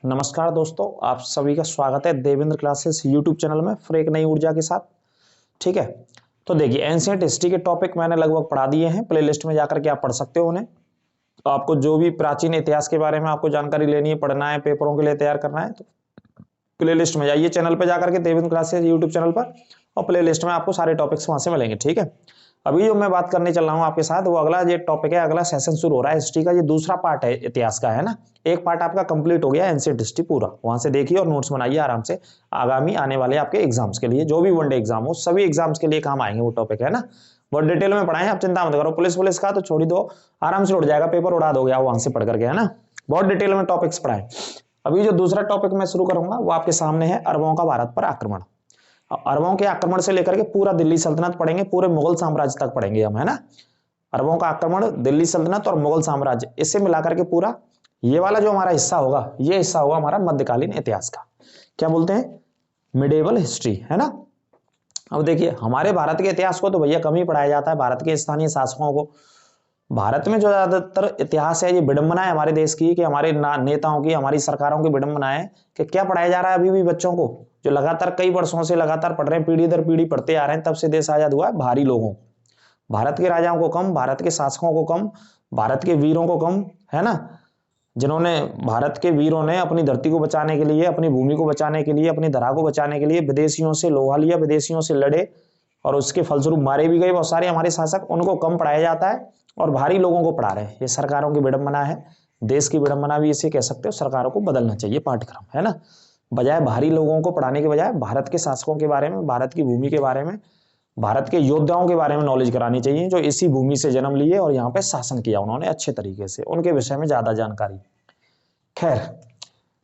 नमस्कार दोस्तों, आप सभी का स्वागत है देवेंद्र क्लासेस यूट्यूब चैनल में फिर एक नई ऊर्जा के साथ। ठीक है, तो देखिए एंशिएंट हिस्ट्री के टॉपिक मैंने लगभग पढ़ा दिए हैं। प्लेलिस्ट में जाकर के आप पढ़ सकते हो उन्हें। तो आपको जो भी प्राचीन इतिहास के बारे में आपको जानकारी लेनी है, पढ़ना है, पेपरों के लिए तैयार करना है, तो प्लेलिस्ट में जाइए, चैनल पर जाकर के देवेंद्र क्लासेस यूट्यूब चैनल पर, और प्लेलिस्ट में आपको सारे टॉपिक्स वहां से मिलेंगे। ठीक है, अभी जो मैं बात करने चल रहा हूँ आपके साथ, वो अगला ये टॉपिक है, अगला सेशन शुरू हो रहा है हिस्ट्री का। ये दूसरा पार्ट है इतिहास का, है ना। एक पार्ट आपका कंप्लीट हो गया एंशिएंट हिस्ट्री पूरा, वहां से देखिए और नोट्स बनाइए आराम से। आगामी आने वाले आपके एग्जाम्स के लिए, जो भी वनडे एग्जाम हो, सभी एग्जाम्स के लिए काम आएंगे वो टॉपिक, है ना। बहुत डिटेल में पढ़ाएं, आप चिंता मत करो। पुलिस का तो छोड़ ही दो, आराम से उड़ जाएगा, पेपर उड़ा दोगे आप वहां से पढ़ करके, है ना। बहुत डिटेल में टॉपिक्स पढ़ाएं। अभी जो दूसरा टॉपिक मैं शुरू करूंगा वो आपके सामने है, अरबों का भारत पर आक्रमण। अरबों के आक्रमण से लेकर के पूरा दिल्ली सल्तनत पढ़ेंगे, पूरे मुगल साम्राज्य तक पढ़ेंगे हम, है ना। अरबों का आक्रमण, दिल्ली सल्तनत और मुगल साम्राज्य, इससे मिलाकर के पूरा ये वाला जो हमारा हिस्सा होगा, ये हिस्सा होगा हमारा मध्यकालीन इतिहास का। क्या बोलते हैं? मिडेवल हिस्ट्री, है ना। अब देखिए हमारे भारत के इतिहास को तो भैया कम ही पढ़ाया जाता है, भारत के स्थानीय शासकों को। भारत में जो ज्यादातर इतिहास है, ये विडंबना है हमारे देश की, कि हमारे नेताओं की, हमारी सरकारों की विडंबना है कि क्या पढ़ाया जा रहा है अभी भी बच्चों को, जो लगातार कई वर्षों से लगातार पढ़ रहे हैं, पीढ़ी दर पीढ़ी पढ़ते आ रहे हैं, तब से देश आजाद हुआ है। भारी लोगों, भारत के राजाओं को कम, भारत के शासकों को कम, भारत के वीरों को कम, है ना। जिन्होंने, भारत के वीरों ने अपनी धरती को बचाने के लिए, अपनी भूमि को बचाने के लिए, अपनी धरा को बचाने के लिए विदेशियों से लोहा लिया, विदेशियों से लड़े, और उसके फलस्वरूप मारे भी गए बहुत सारे हमारे शासक। उनको कम पढ़ाया जाता है और भारी लोगों को पढ़ा रहे हैं। ये सरकारों की विडंबना है, देश की विडंबना भी इसे कह सकते हो। सरकारों को बदलना चाहिए पाठ्यक्रम, है ना। बजाय भारी लोगों को पढ़ाने के बजाय भारत के शासकों के बारे में, भारत की भूमि के बारे में, भारत के योद्धाओं के बारे में नॉलेज करानी चाहिए, जो इसी भूमि से जन्म लिए और यहाँ पे शासन किया उन्होंने अच्छे तरीके से, उनके विषय में ज्यादा जानकारी। खैर,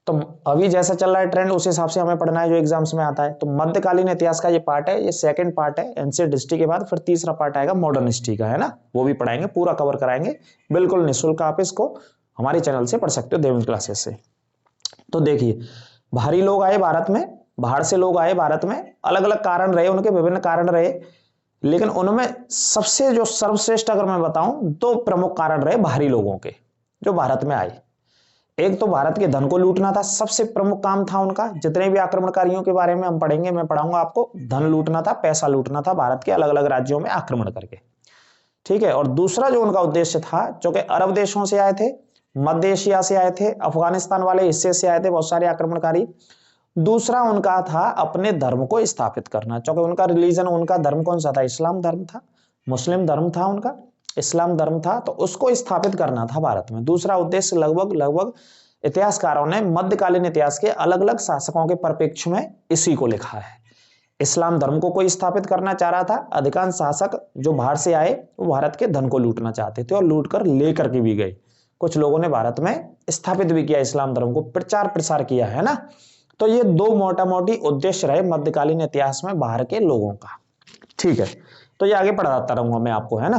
तो अभी जैसा चल रहा है ट्रेंड, उस हिसाब से हमें पढ़ना है जो एग्जाम्स में आता है। तो मध्यकालीन इतिहास का ये पार्ट है, ये सेकंड पार्ट है एंशिएंट हिस्ट्री के बाद। फिर तीसरा पार्ट आएगा मॉडर्न हिस्ट्री का, है ना। वो भी पढ़ाएंगे, पूरा कवर कराएंगे, बिल्कुल निःशुल्क। आप इसको हमारे चैनल से पढ़ सकते हो, देवेंद्र क्लासेस से। तो देखिए, भारी लोग आए भारत में, बाहर से लोग आए भारत में, अलग अलग कारण रहे, उनके विभिन्न कारण रहे, लेकिन उनमें सबसे जो सर्वश्रेष्ठ अगर मैं बताऊं, दो प्रमुख कारण रहे भारी लोगों के जो भारत में आए। एक तो भारत के धन को लूटना था, सबसे प्रमुख काम था उनका। जितने भी आक्रमणकारियों के बारे में हम पढ़ेंगे, मैं पढ़ाऊंगा आपको, धन लूटना था, पैसा लूटना था, भारत के अलग अलग राज्यों में आक्रमण करके। ठीक है, और दूसरा जो उनका उद्देश्य था, जो कि अरब देशों से आए थे, मध्य एशिया से आए थे, अफगानिस्तान वाले हिस्से से आए थे बहुत सारे आक्रमणकारी। दूसरा उनका था अपने धर्म को स्थापित करना, क्योंकि उनका रिलीजन, उनका धर्म कौन सा था? इस्लाम धर्म था, मुस्लिम धर्म था उनका, इस्लाम धर्म था, तो उसको स्थापित करना था भारत में। दूसरा उद्देश्य लगभग इतिहासकारों ने मध्यकालीन इतिहास के अलग अलग शासकों के परिप्रेक्ष्य में इसी को लिखा है। इस्लाम धर्म को कोई स्थापित करना चाह रहा था। अधिकांश शासक जो बाहर से आए वो भारत के धन को लूटना चाहते थे, और लूट कर लेकर के भी गए। कुछ लोगों ने भारत में स्थापित भी किया इस्लाम धर्म को, प्रचार प्रसार किया, है ना। तो ये दो मोटा मोटी उद्देश्य रहे मध्यकालीन इतिहास में बाहर के लोगों का। ठीक है, तो ये आगे पढ़ाता रहूंगा मैं आपको, है ना।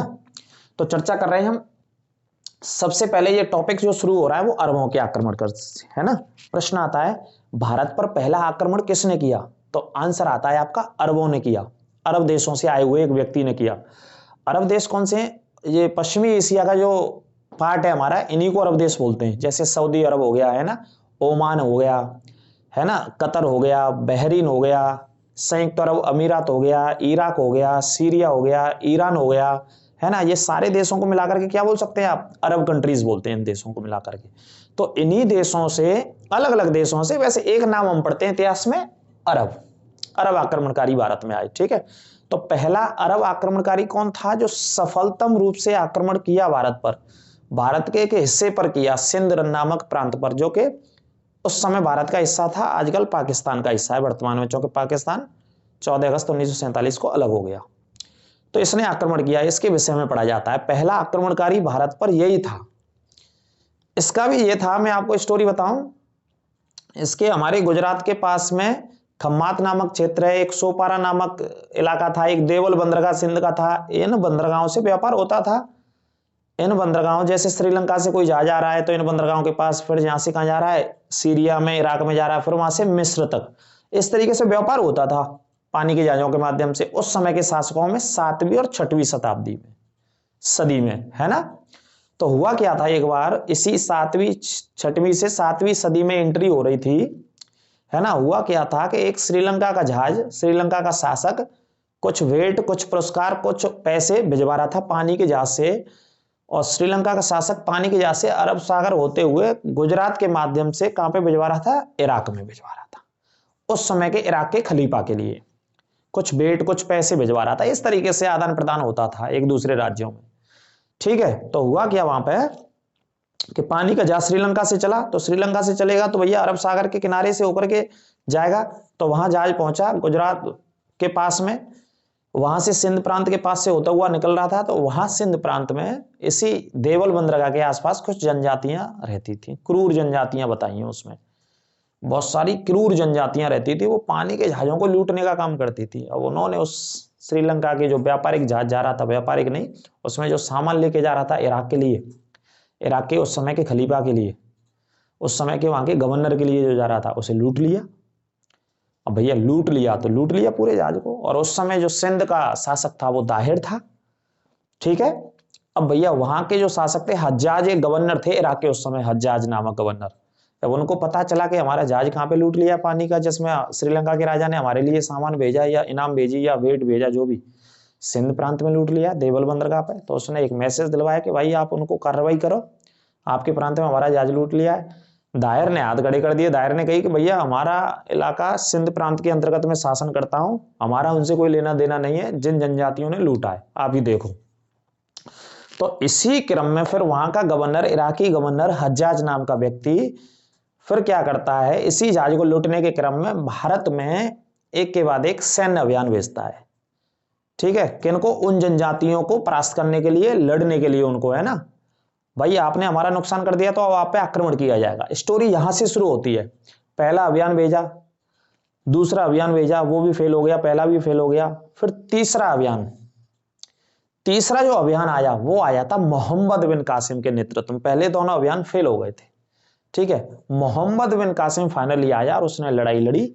तो चर्चा कर रहे हैं हम। सबसे पहले ये टॉपिक जो शुरू हो रहा है वो अरबों के आक्रमण कर, है ना। प्रश्न आता है, भारत पर पहला आक्रमण किसने किया? तो आंसर आता है आपका, अरबों ने किया। अरब देशों से आए हुए एक व्यक्ति ने किया। अरब देश कौन से हैं? ये पश्चिमी एशिया का जो पार्ट है हमारा, इन्हीं को अरब देश बोलते हैं। जैसे सऊदी अरब हो गया, है ना, ओमान हो गया, है ना, कतर हो गया, बहरीन हो गया, संयुक्त अरब अमीरात हो गया, इराक हो गया, सीरिया हो गया, ईरान हो गया, है ना। ये सारे देशों को मिलाकर के क्या बोल सकते हैं आप? अरब कंट्रीज बोलते हैं इन देशों को मिलाकर के। तो इन्हीं देशों से, अलग अलग देशों से, वैसे एक नाम हम पढ़ते हैं इतिहास में, अरब। अरब आक्रमणकारी भारत में आए। ठीक है, तो पहला अरब आक्रमणकारी कौन था जो सफलतम रूप से आक्रमण किया भारत पर? भारत के एक हिस्से पर किया, सिंध नामक प्रांत पर, जो कि उस समय भारत का हिस्सा था, आजकल पाकिस्तान का हिस्सा है वर्तमान में, क्योंकि पाकिस्तान 14 अगस्त 1947 को अलग हो गया। तो इसने आक्रमण किया, इसके विषय में पढ़ा जाता है। पहला आक्रमणकारी भारत पर यही था। इसका भी ये था, मैं आपको स्टोरी बताऊं, इसके हमारे गुजरात के पास में खम्मात नामक क्षेत्र है, एक सोपारा नामक इलाका था, एक देवल बंदरगाह सिंध का था। इन बंदरगाहों से व्यापार होता था। इन बंदरगाहों, जैसे श्रीलंका से कोई जहाज आ रहा है तो इन बंदरगाहों के पास, फिर यहां से कहां जा रहा है? सीरिया में, इराक में जा रहा है, फिर वहां से मिस्र तक। इस तरीके से व्यापार होता था पानी के जहाजों के माध्यम से उस समय के शासकों में, 7वीं और 6वीं शताब्दी में, सदी में, है ना। तो हुआ क्या था, एक बार इसी 6वीं से 7वीं सदी में एंट्री हो रही थी, है ना। हुआ क्या था कि एक श्रीलंका का जहाज, श्रीलंका का शासक कुछ भेंट, कुछ पुरस्कार, कुछ पैसे भिजवा रहा था पानी के जहाज से, और श्रीलंका का शासक पानी के जहाज से अरब सागर होते हुए गुजरात के माध्यम से कहां पे भिजवा रहा था, इराक में भिजवा रहा था। उस समय के इराक के खलीफा के लिए कुछ भेंट, कुछ पैसे भिजवा रहा था। इस तरीके से आदान प्रदान होता था एक दूसरे राज्यों में, ठीक है। तो हुआ क्या वहां पे कि पानी का जहाज श्रीलंका से चला, तो श्रीलंका से चलेगा तो भैया अरब सागर के किनारे से होकर के जाएगा। तो वहां जहाज पहुंचा गुजरात के पास में, वहां से सिंध प्रांत के पास से होता हुआ निकल रहा था। तो वहां सिंध प्रांत में इसी देवल बंदरगाह के आसपास कुछ जनजातियां रहती थी, क्रूर जनजातियां बताई हैं उसमें, बहुत सारी क्रूर जनजातियां रहती थी। वो पानी के जहाजों को लूटने का काम करती थी। अब उन्होंने उस श्रीलंका के जो व्यापारिक जहाज जा रहा था, व्यापारिक नहीं, उसमें जो सामान लेके जा रहा था इराक के लिए, इराक के उस समय के खलीफा के लिए, उस समय के वहां के गवर्नर के लिए जो जा रहा था, उसे लूट लिया। अब भैया लूट लिया तो लूट लिया पूरे जहाज को। और उस समय जो सिंध का शासक था वो दाहिर था, ठीक है। अब भैया वहां के जो शासक थे हज्जाज, एक गवर्नर थे इराक के उस समय, हज्जाज नामक गवर्नर। जब उनको पता चला कि हमारा जहाज कहाँ पे लूट लिया पानी का, जिसमें श्रीलंका के राजा ने हमारे लिए सामान भेजा या इनाम भेजी या भेंट भेजा, जो भी, सिंध प्रांत में लूट लिया देवल बंदरगाह पे, तो उसने एक मैसेज दिलवाया कि भाई आप उनको कार्रवाई करो, आपके प्रांत में हमारा जहाज लूट लिया है। दायर ने हाथ खड़े कर दिए। दायर ने कही कि भैया हमारा इलाका सिंध प्रांत के अंतर्गत में शासन करता हूं, हमारा उनसे कोई लेना देना नहीं है, जिन जनजातियों ने लूटा है आप ही देखो। तो इसी क्रम में फिर वहां का गवर्नर, इराकी गवर्नर हज्जाज नाम का व्यक्ति फिर क्या करता है, इसी जहाज को लूटने के क्रम में भारत में एक के बाद एक सैन्य अभियान भेजता है, ठीक है। किनको, उन जनजातियों को परास्त करने के लिए, लड़ने के लिए उनको, है ना। भाई आपने हमारा नुकसान कर दिया तो अब आप पे आक्रमण किया जाएगा। स्टोरी यहां से शुरू होती है। पहला अभियान भेजा, दूसरा अभियान भेजा, वो भी फेल हो गया, पहला भी फेल हो गया। फिर तीसरा अभियान, तीसरा जो अभियान आया वो आया था मोहम्मद बिन कासिम के नेतृत्व में। पहले दोनों अभियान फेल हो गए थे, ठीक है। मोहम्मद बिन कासिम फाइनली आया और उसने लड़ाई लड़ी,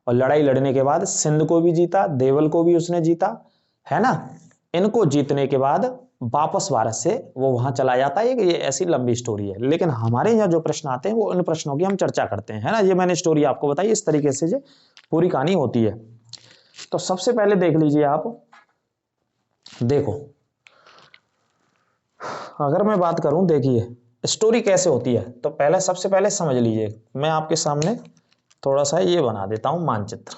और लड़ाई लड़ने के बाद सिंध को भी जीता, देवल को भी उसने जीता, है ना। इनको जीतने के बाद वापस भारत से वो वहां चला जाता है। ये ऐसी लंबी स्टोरी है, लेकिन हमारे यहाँ जो प्रश्न आते हैं वो उन प्रश्नों की हम चर्चा करते हैं, है ना। ये मैंने स्टोरी आपको बताई, इस तरीके से जो पूरी कहानी होती है। तो सबसे पहले देख लीजिए आप, देखो अगर मैं बात करूं, देखिए स्टोरी कैसे होती है, तो पहले सबसे पहले समझ लीजिए। मैं आपके सामने थोड़ा सा ये बना देता हूं मानचित्र,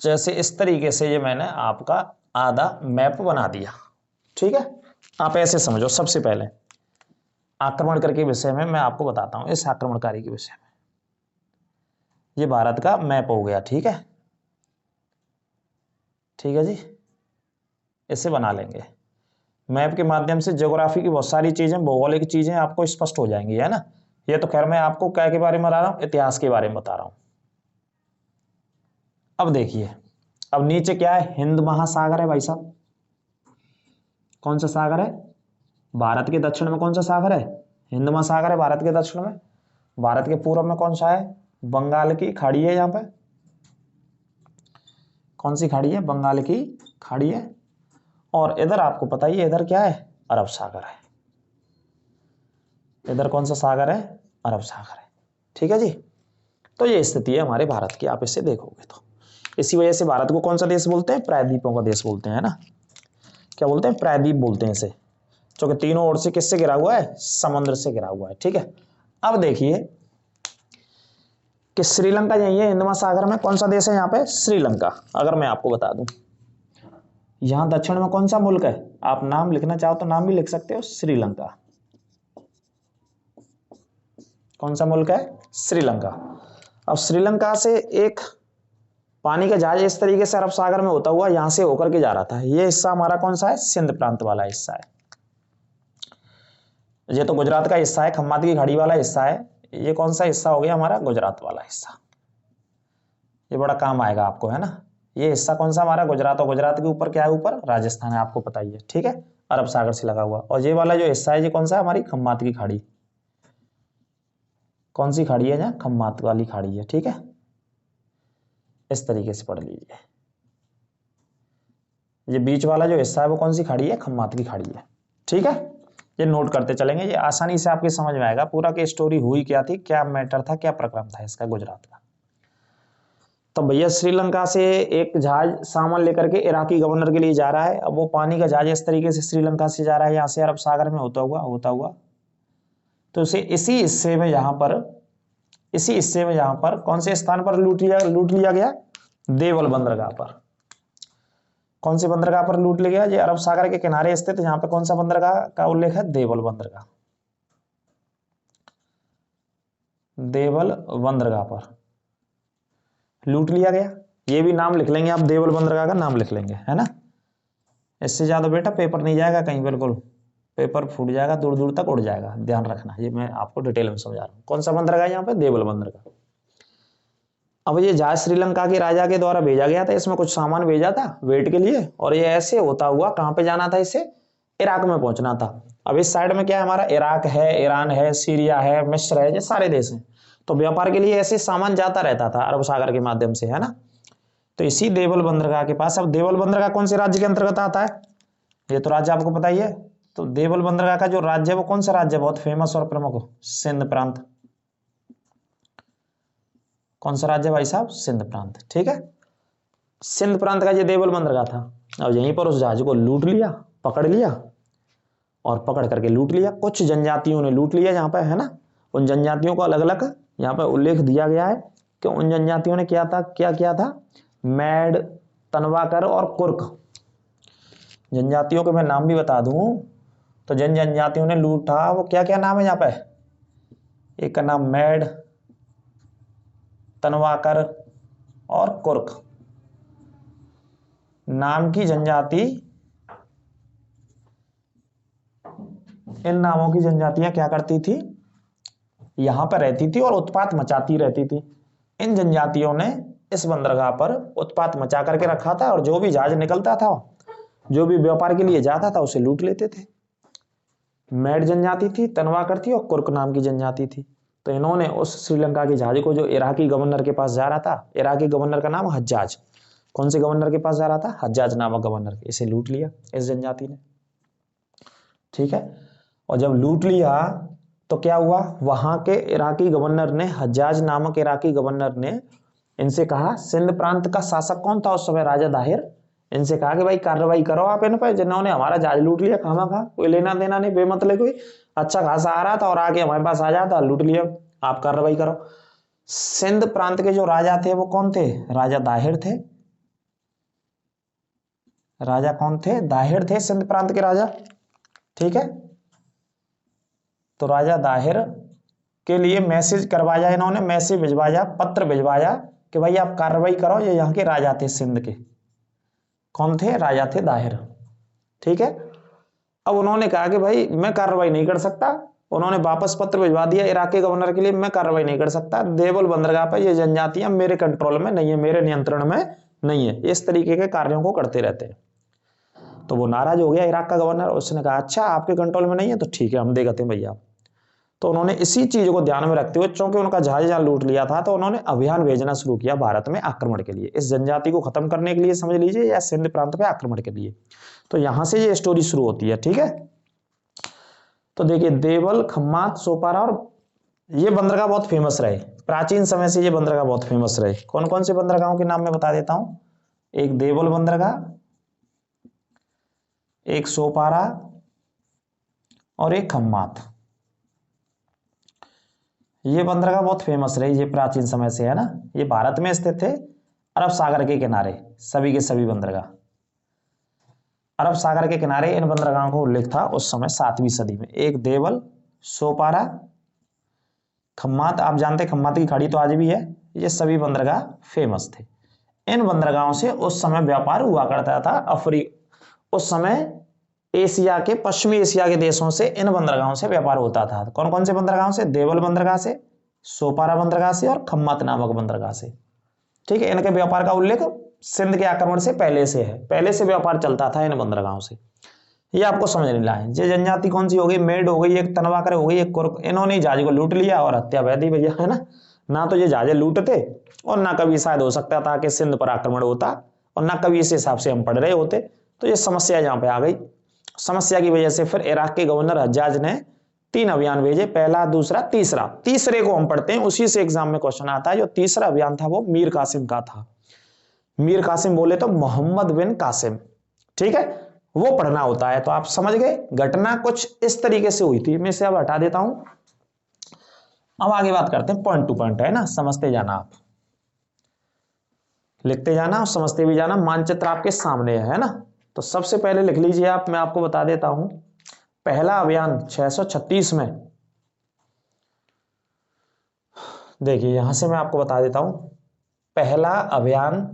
जैसे इस तरीके से ये मैंने आपका आधा मैप बना दिया, ठीक है। आप ऐसे समझो। सबसे पहले आक्रमणकारी के विषय में मैं आपको बताता हूं, इस आक्रमणकारी के विषय में। ये भारत का मैप हो गया, ठीक है, ठीक है जी। इसे बना लेंगे। मैप के माध्यम से ज्योग्राफी की बहुत सारी चीजें, भौगोलिक चीजें आपको स्पष्ट हो जाएंगी, है ना। ये तो खैर मैं आपको क्या के बारे में बता रहा हूं, इतिहास के बारे में बता रहा हूं। अब देखिए, अब नीचे क्या है, हिंद महासागर है भाई साहब। कौन सा सागर है, भारत के दक्षिण में कौन सा सागर है, हिंद महासागर है भारत के दक्षिण में। भारत के पूर्व में कौन सा है, बंगाल की खाड़ी है। यहां पे कौन सी खाड़ी है, बंगाल की खाड़ी है। और इधर आपको पता ही है, इधर क्या है, अरब सागर है। इधर कौन सा सागर है, अरब सागर है, ठीक है जी। तो ये स्थिति है हमारे भारत की, आप इसे देखोगे तो। इसी वजह से भारत को कौन सा देश बोलते हैं, प्रायद्वीपों का देश बोलते हैं, ना। क्या बोलते हैं, प्रायद्वीप बोलते हैं इसे, क्योंकि तीनों ओर से किससे घिरा हुआ है, समुद्र से घिरा हुआ है, ठीक है। अब देखिए कि श्रीलंका यही है हिंद महासागर में, कौन सा देश है यहाँ पे, श्रीलंका। अगर मैं आपको बता दूं, यहां दक्षिण में कौन सा मुल्क है, आप नाम लिखना चाहो तो नाम भी लिख सकते हो, श्रीलंका। कौन सा मुल्क है, श्रीलंका। अब श्रीलंका से एक पानी का जहाज इस तरीके से अरब सागर में होता हुआ यहां से होकर के जा रहा था। ये हिस्सा हमारा कौन सा है, सिंध प्रांत वाला हिस्सा है। ये तो गुजरात का हिस्सा है, खम्मात की खाड़ी वाला हिस्सा है। ये कौन सा हिस्सा हो गया हमारा, गुजरात वाला हिस्सा। ये बड़ा काम आएगा आपको, है ना। ये हिस्सा कौन सा हमारा, गुजरात। और गुजरात के ऊपर क्या है, ऊपर राजस्थान है, आपको पता ही है, ठीक है, अरब सागर से लगा हुआ। और ये वाला जो हिस्सा है ये कौन सा है, हमारी खम्मात की खाड़ी। कौन सी खाड़ी है, यहाँ खम्मात वाली खाड़ी है, ठीक है। इस तरीके से पढ़ लीजिए। ये बीच वाला जो हिस्सा है वो कौन सी खाड़ी है, खम्मात की खाड़ी है, ठीक है, ये नोट करते चलेंगे, ये आसानी से आपके समझ में आएगा पूरा की स्टोरी हुई क्या थी, क्या मैटर था, क्या प्रक्रम था इसका गुजरात का। तो भैया श्रीलंका से एक जहाज सामान लेकर के इराकी गवर्नर के लिए जा रहा है। अब वो पानी का जहाज इस तरीके से श्रीलंका से जा रहा है, यहाँ से अरब सागर में होता हुआ तो उसे इसी हिस्से में यहाँ पर कौन से स्थान पर लूट लिया गया, देवल बंदरगाह पर। कौन से बंदरगाह पर लूट लिया गया, ये अरब सागर के किनारे स्थित यहाँ पे कौन सा बंदरगाह का उल्लेख है, देवल बंदरगाह। देवल बंदरगाह पर लूट लिया गया। ये भी नाम लिख लेंगे आप, देवल बंदरगाह का नाम लिख लेंगे, है ना। इससे ज्यादा बेटा पेपर नहीं जाएगा कहीं, बिल्कुल पेपर फूट जाएगा, दूर दूर तक उड़ जाएगा, ध्यान रखना। ये मैं आपको डिटेल में समझा रहा हूँ। कौन सा बंदरगाह यहाँ पे, देवल बंदरगाह। अब ये जहाज श्रीलंका के राजा के द्वारा भेजा गया था, इसमें कुछ सामान भेजा था वेट के लिए, और ये ऐसे होता हुआ कहाँ पे जाना था, इसे इराक में पहुंचना था। अब इस साइड में क्या है हमारा, इराक है, ईरान है, सीरिया है, मिस्र है, ये सारे देश हैं। तो व्यापार के लिए ऐसे सामान जाता रहता था अरब सागर के माध्यम से, है ना। तो इसी देवल बंदरगाह के पास, अब देवल बंदरगाह कौन से राज्य के अंतर्गत आता है, ये तो राज्य आपको पता ही है। तो देवल बंदरगाह का जो राज्य है वो कौन सा राज्य है, बहुत फेमस और प्रमुख, सिंध प्रांत। कौन सा राज्य भाई साहब, सिंध प्रांत, ठीक है। सिंध प्रांत का ये देवल बंदरगाह था। अब यहीं पर उस जहाज को लूट लिया, पकड़ लिया, और पकड़ करके लूट लिया। कुछ जनजातियों ने लूट लिया यहाँ पे, है ना। उन जनजातियों को अलग अलग यहाँ पे उल्लेख दिया गया है कि उन जनजातियों ने क्या किया था, मैड, तनवाकर और कुर्क जनजातियों के मैं नाम भी बता दूं। तो जिन जनजातियों ने लूटा वो क्या क्या नाम है यहाँ पे, एक का नाम मैड, तनवाकर और कुर्क नाम की जनजाति। इन नामों की जनजातियां क्या करती थी, यहां पर रहती थी और उत्पात मचाती रहती थी। इन जनजातियों ने इस बंदरगाह पर उत्पात मचा करके रखा था, और जो भी जहाज निकलता था, जो भी व्यापार के लिए जाता था, उसे लूट लेते थे। मैड जनजाति थी, तनवाकर थी और कुर्क नाम की जनजाति थी। तो इन्होंने उस श्रीलंका के जहाज को, जो इराकी गवर्नर के पास जा रहा था, इराकी गवर्नर का नाम हज्जाज, कौन से गवर्नर के पास जा रहा था, हज्जाज नामक गवर्नर, इसे लूट लिया इस जनजाति ने, ठीक है। और जब लूट लिया तो क्या हुआ, वहां के इराकी गवर्नर ने, हज्जाज नामक इराकी गवर्नर ने इनसे कहा, सिंध प्रांत का शासक कौन था उस समय, राजा दाहिर, इनसे कहा कि भाई कार्रवाई करो आप इन पर, जिन्होंने हमारा जहाज लूट लिया, खामा कोई लेना देना नहीं, बेमतलब कोई अच्छा खासा आ रहा था और आके हमारे पास आ जाता, लूट लिया, आप कार्रवाई करो। सिंध प्रांत के जो राजा थे वो कौन थे, राजा दाहिर थे। राजा कौन थे, दाहिर थे सिंध प्रांत के राजा, ठीक है। तो राजा दाहिर के लिए मैसेज करवाया इन्होंने, मैसेज भिजवाया, पत्र भिजवाया कि भाई आप कार्रवाई करो, ये यहाँ के राजा थे सिंध के, कौन थे, राजा थे दाहिर, ठीक है। अब उन्होंने कहा कि भाई मैं कार्रवाई नहीं कर सकता, उन्होंने वापस पत्र भिजवा दिया इराक के गवर्नर के लिए, मैं कार्रवाई नहीं कर सकता, देवल बंदरगाह पर ये जनजातियां मेरे कंट्रोल में नहीं है, मेरे नियंत्रण में नहीं है, इस तरीके के कार्यों को करते रहते हैं। तो वो नाराज हो गया इराक का गवर्नर, उसने कहा अच्छा आपके कंट्रोल में नहीं है तो ठीक है, हम देखते हैं भैया। तो उन्होंने इसी चीज को ध्यान में रखते हुए, चूंकि उनका जहाज जहां लूट लिया था, तो उन्होंने अभियान भेजना शुरू किया भारत में आक्रमण के लिए, इस जनजाति को खत्म करने के लिए समझ लीजिए, या सिंध प्रांत पे आक्रमण के लिए। तो यहां से ये स्टोरी शुरू होती है, ठीक है। तो देखिए देवल, खम्मात, सोपारा, और ये बंदरगाह बहुत फेमस रहे, प्राचीन समय से ये बंदरगाह बहुत फेमस रहे। कौन कौन से बंदरगाहों के नाम मैं बता देता हूं, एक देवल बंदरगाह, एक सोपारा और एक खम्मात। ये बंदरगाह बहुत फेमस रही, ये प्राचीन समय से, है ना। ये भारत में स्थित थे, अरब सागर के किनारे, सभी के सभी बंदरगाह अरब सागर के किनारे। इन बंदरगाहों का उल्लेख था उस समय 7वीं सदी में। एक देवल, सोपारा, खम्मात, आप जानते खम्मात की खाड़ी तो आज भी है, ये सभी बंदरगाह फेमस थे। इन बंदरगाहों से उस समय व्यापार हुआ करता था। उस समय एशिया के, पश्चिमी एशिया के देशों से इन बंदरगाहों से व्यापार होता था। कौन कौन से बंदरगाहों से, देवल बंदरगाह से, सोपारा बंदरगाह से और खम्मात नामक बंदरगाह से, ठीक है। इनके व्यापार का उल्लेख सिंध के आक्रमण से पहले से है, पहले से व्यापार चलता था इन बंदरगाहों से। ये आपको समझ नहीं लाए। ये जनजाति कौन सी हो गई, मेड हो गई, एक तनवाकर हो गई, एक कुर्क, इन्होंने जहाज को लूट लिया और हत्या वह दी भैया, है ना तो ये जहाजे लूटते और ना कभी शायद हो सकता था कि सिंध पर आक्रमण होता, और ना कभी इस हिसाब से हम पढ़ रहे होते। तो ये समस्या यहाँ पे आ गई। समस्या की वजह से फिर इराक के गवर्नर हज्जाज ने 3 अभियान भेजे, पहला, दूसरा, तीसरा। तीसरे को हम पढ़ते हैं, उसी से एग्जाम में क्वेश्चन आता है। जो तीसरा अभियान था वो मीर कासिम का था। मीर कासिम बोले तो मोहम्मद बिन कासिम, ठीक है, वो पढ़ना होता है। तो आप समझ गए घटना कुछ इस तरीके से हुई थी। मैं इसे अब हटा देता हूं। अब आगे बात करते हैं, पॉइंट टू पॉइंट है ना, समझते जाना, आप लिखते जाना और समझते भी जाना। मानचित्र आपके सामने है ना। तो सबसे पहले लिख लीजिए आप, मैं आपको बता देता हूं। पहला अभियान 636 में, देखिए यहां से मैं आपको बता देता हूं। पहला अभियान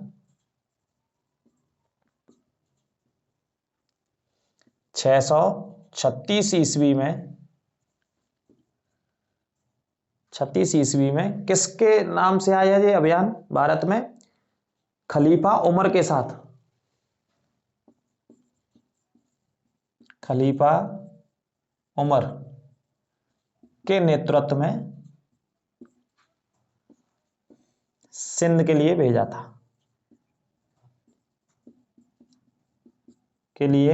636 ईस्वी में, 36 ईस्वी में किसके नाम से आया ये अभियान भारत में? खलीफा उमर के साथ। खलीफा उमर के नेतृत्व में सिंध के लिए भेजा था, के लिए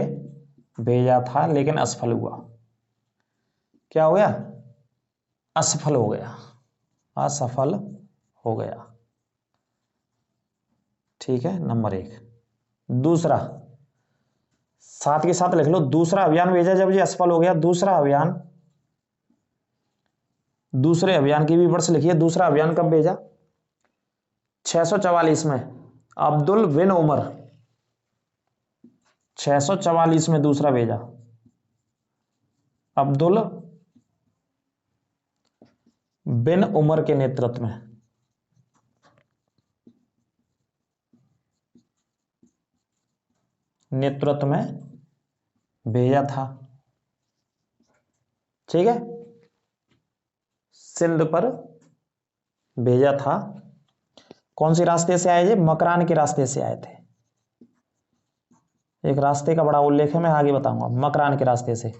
भेजा था, लेकिन असफल हुआ। क्या हो गया? असफल हो गया, असफल हो गया। ठीक है, नंबर 1। दूसरा, साथ के साथ लिख लो, दूसरा अभियान भेजा जब ये असफल हो गया। दूसरा अभियान, दूसरे अभियान की भी वर्ष लिखिए। दूसरा अभियान कब भेजा? 644 में अब्दुल बिन उमर, 644 में दूसरा भेजा अब्दुल बिन उमर के नेतृत्व में। नेतृत्व में भेजा था, ठीक है, सिंध पर भेजा था। कौन सी रास्ते से आए? ये मकरान के रास्ते से आए थे। एक रास्ते का बड़ा उल्लेख है, मैं आगे बताऊंगा। मकरान के रास्ते से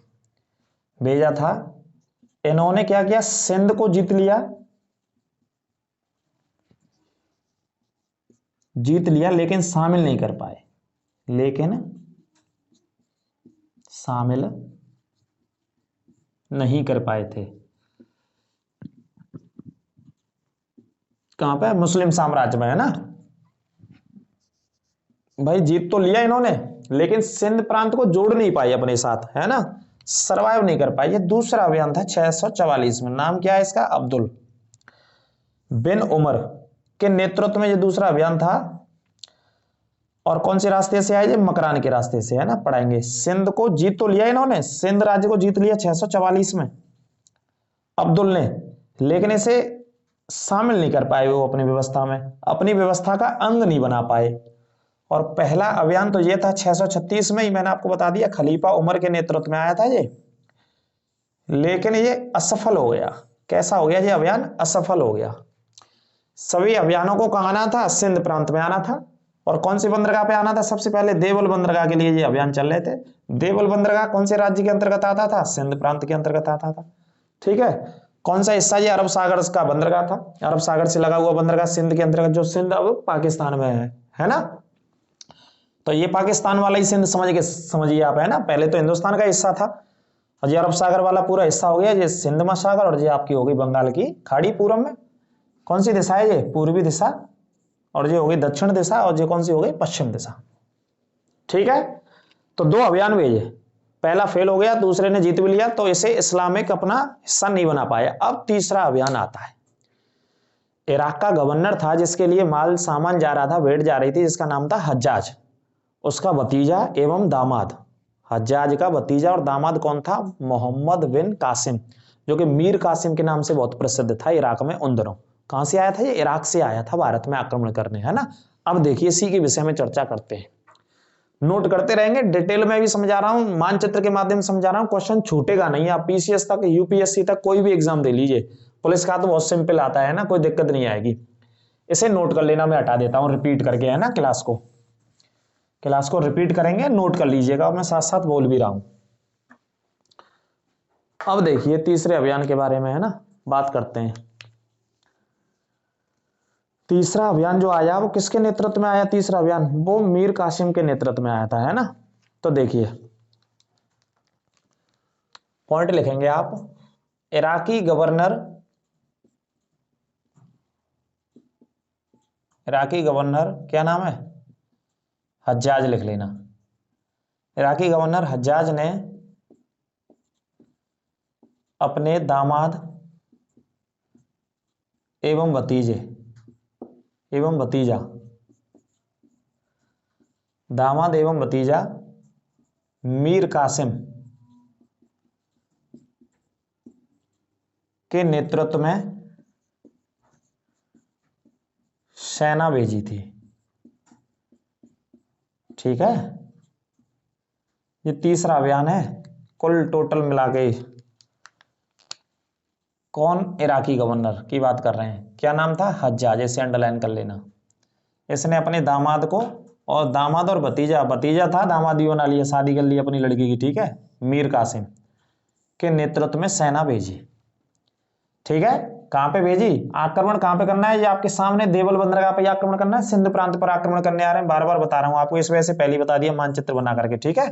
भेजा था। इन्होंने क्या किया? सिंध को जीत लिया, जीत लिया, लेकिन शामिल नहीं कर पाए। लेकिन शामिल नहीं कर पाए थे। कहां पे? मुस्लिम साम्राज्य में, है ना भाई। जीत तो लिया इन्होंने, लेकिन सिंध प्रांत को जोड़ नहीं पाई अपने साथ, है ना, सरवाइव नहीं कर पाई। ये दूसरा अभियान था 644 में। नाम क्या है इसका? अब्दुल बिन उमर के नेतृत्व में ये दूसरा अभियान था। और कौन से रास्ते से आए? ये मकरान के रास्ते से, है ना, पढ़ाएंगे। सिंध को जीत तो लिया इन्होंने, सिंध राज्य को जीत लिया 644 में अब्दुल ने, लेकिन इसे शामिल नहीं कर पाए वो अपनी व्यवस्था में, अपनी व्यवस्था का अंग नहीं बना पाए। और पहला अभियान तो ये था 636 में ही, मैंने आपको बता दिया, खलीफा उमर के नेतृत्व में आया था ये, लेकिन ये असफल हो गया। कैसा हो गया ये अभियान? असफल हो गया। सभी अभियानों को कहां आना था? सिंध प्रांत में आना था। और कौन सी बंदरगाह पे आना था? सबसे पहले देवल बंदरगाह के लिए ये अभियान चल रहे थे। देवल बंदरगाह कौन से राज्य के अंतर्गत आता था? सिंध प्रांत के अंतर्गत आता था, ठीक है। कौन सा हिस्सा? ये अरब सागर का बंदरगाह था, अरब सागर से लगा हुआ बंदरगाह सिंध के अंतर्गत, जो सिंध अब पाकिस्तान में है ना। तो ये पाकिस्तान वाला ही सिंध समझिए आप, है ना। पहले तो हिंदुस्तान का हिस्सा था, और ये अरब सागर वाला पूरा हिस्सा हो गया। ये सिंध महासागर, और ये आपकी हो गई बंगाल की खाड़ी पूरब में। कौन सी दिशा है? ये पूर्वी दिशा, और ये हो गई दक्षिण दिशा, और ये कौन सी हो गई? पश्चिम दिशा, ठीक है। तो 2 अभियान भेजे, पहला फेल हो गया, दूसरे ने जीत भी लिया, तो इसे इस्लामिक अपना हिस्सा नहीं बना पाया। अब तीसरा अभियान आता है। इराक का गवर्नर था जिसके लिए माल सामान जा रहा था, भेंट जा रही थी, जिसका नाम था हज्जाज। उसका भतीजा एवं दामाद, हज्जाज का भतीजा और दामाद कौन था? मोहम्मद बिन कासिम, जो कि मीर कासिम के नाम से बहुत प्रसिद्ध था इराक में उन दिनों। कहां से आया था ये? इराक से आया था भारत में आक्रमण करने, है ना। अब देखिए इसी के विषय में चर्चा करते हैं, नोट करते रहेंगे। डिटेल में भी समझा रहा हूं, मानचित्र के माध्यम से समझा रहा हूं, क्वेश्चन छूटेगा नहीं। आप पीसीएस तक, यूपीएससी तक कोई भी एग्जाम दे लीजिए, पुलिस का तो बहुत सिंपल आता है ना, कोई दिक्कत नहीं आएगी। इसे नोट कर लेना, मैं हटा देता हूं रिपीट करके, है ना। क्लास को रिपीट करेंगे, नोट कर लीजिएगा, और मैं साथ साथ बोल भी रहा हूं। अब देखिए तीसरे अभियान के बारे में, है ना, बात करते हैं। तीसरा अभियान जो आया वो किसके नेतृत्व में आया? तीसरा अभियान वो मीर कासिम के नेतृत्व में आया था, है ना। तो देखिए पॉइंट लिखेंगे आप, इराकी गवर्नर क्या नाम है, हज्जाज लिख लेना। इराकी गवर्नर हज्जाज ने अपने दामाद एवं भतीजा दामाद एवं भतीजा मीर कासिम के नेतृत्व में सेना भेजी थी। ठीक है, ये तीसरा अभियान है। कुल टोटल मिला के कौन इराकी गवर्नर की बात कर रहे हैं, क्या नाम था, हज्जाज, इसे अंडरलाइन कर लेना। इसने अपने दामाद को, और दामाद और भतीजा था, दामाद भी बना लिया, शादी कर ली अपनी लड़की की। ठीक है, मीर कासिम के नेतृत्व में सेना भेजी। ठीक है, कहां पे भेजी, आक्रमण कहां पे करना है, ये आपके सामने देवल बंदरगाह पे आक्रमण करना है, सिंध प्रांत पर आक्रमण करने आ रहे हैं। बार बार बता रहा हूं आपको, इस वजह से पहले बता दिया मानचित्र बना करके। ठीक है,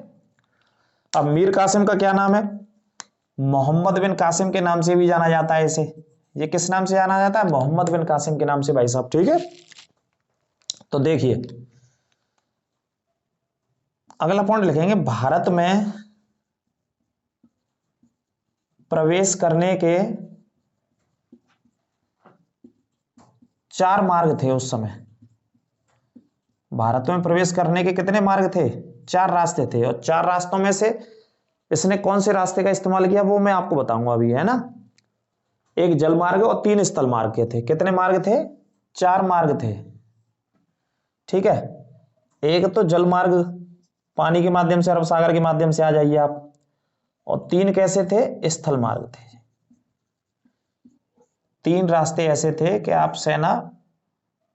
अब मीर कासिम का क्या नाम है, मोहम्मद बिन कासिम के नाम से भी जाना जाता है इसे। ये किस नाम से जाना जाता है, मोहम्मद बिन कासिम के नाम से भाई साहब। ठीक है, तो देखिए अगला पॉइंट लिखेंगे, भारत में प्रवेश करने के 4 मार्ग थे उस समय। भारत में प्रवेश करने के कितने मार्ग थे, 4 रास्ते थे, और 4 रास्तों में से इसने कौन से रास्ते का इस्तेमाल किया वो मैं आपको बताऊंगा अभी, है ना। एक जल मार्ग और 3 स्थल मार्ग के थे। कितने मार्ग थे, 4 मार्ग थे। ठीक है, एक तो जल मार्ग, पानी के माध्यम से, अरब सागर के माध्यम से आ जाइए आप, और 3 कैसे थे, स्थल मार्ग थे। 3 रास्ते ऐसे थे कि आप सेना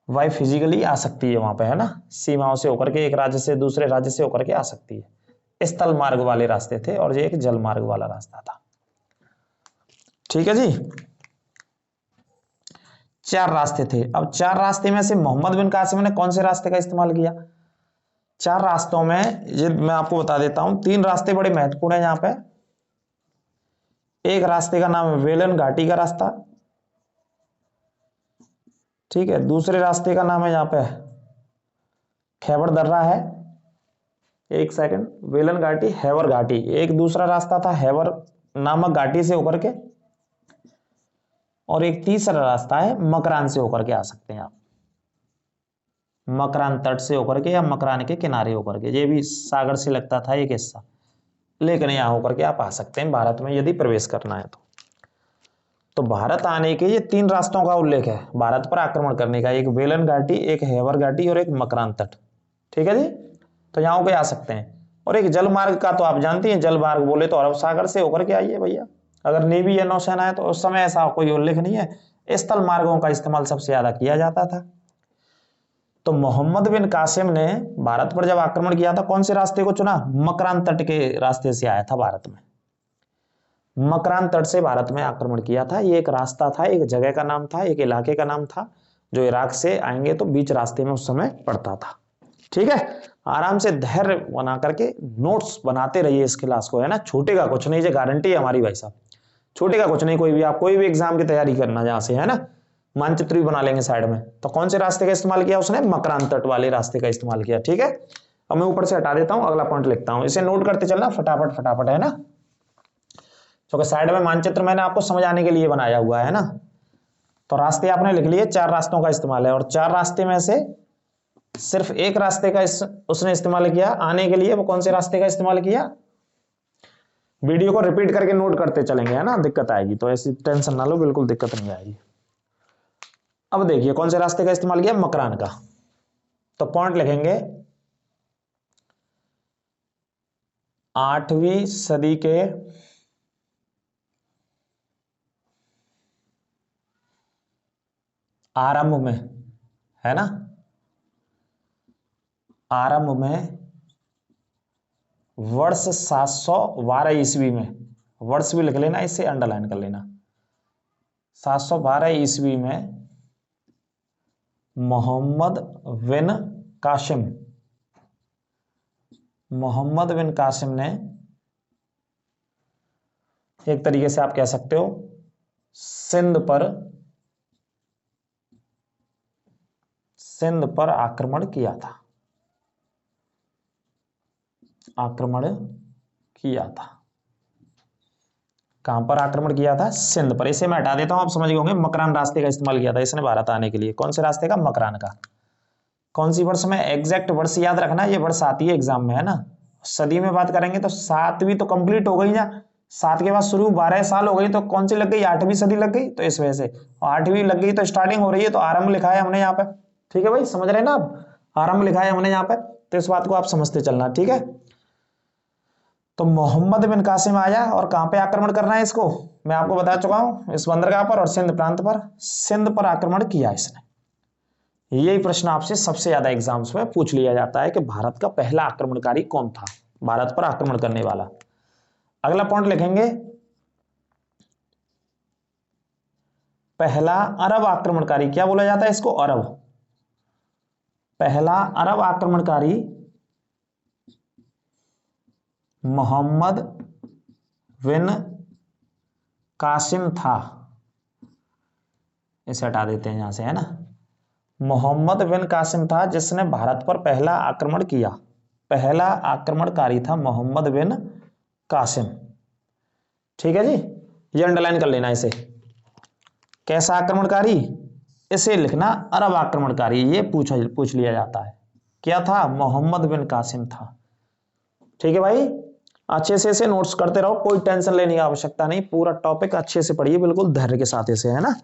वाई फिजिकली आ सकती है वहां पे, है ना, सीमाओं से होकर के एक राज्य से दूसरे राज्य से होकर के आ सकती है। स्थल मार्ग वाले रास्ते थे और ये एक जल मार्ग वाला रास्ता था। ठीक है जी, 4 रास्ते थे। अब 4 रास्ते में से मोहम्मद बिन कासिम ने कौन से रास्ते का इस्तेमाल किया, 4 रास्तों में ये मैं आपको बता देता हूं। 3 रास्ते बड़े महत्वपूर्ण है यहां पे। एक रास्ते का नाम है वेलन घाटी का रास्ता। ठीक है, दूसरे रास्ते का नाम है यहाँ पे खैबर दर्रा है, एक सेकंड, वेलन घाटी, हैवर घाटी। एक दूसरा रास्ता था हैवर नामक घाटी से होकर के, और एक तीसरा रास्ता है मकरान से होकर के आ सकते हैं आप, मकरान तट से होकर के या मकरान के किनारे होकर के। ये भी सागर से लगता था एक हिस्सा, लेकिन यहां होकर के आप आ सकते हैं भारत में यदि प्रवेश करना है तो भारत आने के ये 3 रास्तों का उल्लेख है भारत पर आक्रमण करने का, एक वेलन घाटी, एक हैवर घाटी और एक मकरान तट। ठीक है जी, तो यहां होकर आ सकते हैं। और एक जल मार्ग का तो आप जानते हैं, जल मार्ग बोले तो अरब सागर से होकर के आइए भैया। अगर नेवी या नौसेना है तो उस समय ऐसा कोई उल्लेख नहीं है, स्थल मार्गों का इस्तेमाल सबसे ज्यादा किया जाता था। तो मोहम्मद बिन कासिम ने भारत पर जब आक्रमण किया था कौन से रास्ते को चुना, मकरान तट के रास्ते से आया था भारत में, मकरान तट से भारत में आक्रमण किया था। ये एक रास्ता था, एक जगह का नाम था, एक इलाके का नाम था, जो इराक से आएंगे तो बीच रास्ते में उस समय पड़ता था। ठीक है, आराम से धैर्य बना करके नोट्स बनाते रहिए इस क्लास को, है ना, छूटेगा कुछ नहीं, ये गारंटी है हमारी भाई साहब, छूटेगा कुछ नहीं। कोई भी आप कोई भी एग्जाम की तैयारी करना जहां से, है ना, मानचित्र भी बना लेंगे साइड में। तो कौन से रास्ते का इस्तेमाल किया उसने, मकरान तट वाले रास्ते का इस्तेमाल किया। ठीक है, अब मैं ऊपर से हटा देता हूं, अगला पॉइंट लिखता हूं, इसे नोट करते चलना फटाफट फटाफट, है ना, क्योंकि साइड में मानचित्र मैंने आपको समझाने के लिए बनाया हुआ है ना। तो रास्ते आपने लिख लिए, 4 रास्तों का इस्तेमाल है, और 4 रास्ते में से सिर्फ एक रास्ते का उसने इस्तेमाल किया आने के लिए। वो कौन से रास्ते का इस्तेमाल किया, वीडियो को रिपीट करके नोट करते चलेंगे, है ना, दिक्कत आएगी तो ऐसी टेंशन ना लो, बिल्कुल दिक्कत नहीं आएगी। अब देखिए कौन से रास्ते का इस्तेमाल किया, मकरान का। तो पॉइंट लिखेंगे 8वीं सदी के आरंभ में, है ना, आरंभ में वर्ष 712 ईस्वी में, वर्ष भी लिख लेना, इसे अंडरलाइन कर लेना, 712 ईस्वी में मोहम्मद बिन कासिम ने एक तरीके से आप कह सकते हो सिंध पर आक्रमण किया था, कहां पर आक्रमण किया था? सिंध पर। इसे मैं हटा देता हूं, आप समझ गए होंगे। मकरान रास्ते का इस्तेमाल किया था इसने भारत आने के लिए। कौन से रास्ते का? मकरान का। कौन सी वर्ष में? एग्जैक्ट वर्ष याद रखना, ये वर्ष आती है एग्जाम में, है ना। सदी में बात करेंगे तो 7वीं तो कंप्लीट हो गई ना, 7 के बाद शुरू 12 साल हो गई, तो कौन सी लग गई? 8वीं सदी लग गई, तो इस वजह से 8वीं लग गई तो स्टार्टिंग हो रही है, तो आरंभ लिखा है हमने यहाँ पे। ठीक है भाई, समझ रहे हैं ना आप? आरंभ लिखा है हमने यहाँ पे, तो इस बात को आप समझते चलना। ठीक है, तो मोहम्मद बिन कासिम आया और कहां पे आक्रमण करना है इसको? मैं आपको बता चुका हूं, इस बंदरगाह पर और सिंध प्रांत पर। सिंध पर आक्रमण किया इसने। यही प्रश्न आपसे सबसे ज्यादा एग्जाम्स में पूछ लिया जाता है कि भारत का पहला आक्रमणकारी कौन था, भारत पर आक्रमण करने वाला। अगला पॉइंट लिखेंगे, पहला अरब आक्रमणकारी। क्या बोला जाता है इसको? अरब। पहला अरब आक्रमणकारी मोहम्मद बिन कासिम था। इसे हटा देते हैं यहां से, है ना। मोहम्मद बिन कासिम था जिसने भारत पर पहला आक्रमण किया। पहला आक्रमणकारी था मोहम्मद बिन कासिम। ठीक है जी, ये अंडरलाइन कर लेना इसे। कैसा आक्रमणकारी? इसे लिखना अरब आक्रमणकारी। ये पूछ लिया जाता है। क्या था? मोहम्मद बिन कासिम था। ठीक है भाई, अच्छे से इसे नोट्स करते रहो, कोई टेंशन लेने की आवश्यकता नहीं। पूरा टॉपिक अच्छे से पढ़िए, बिल्कुल धैर्य के साथ इसे, है ना।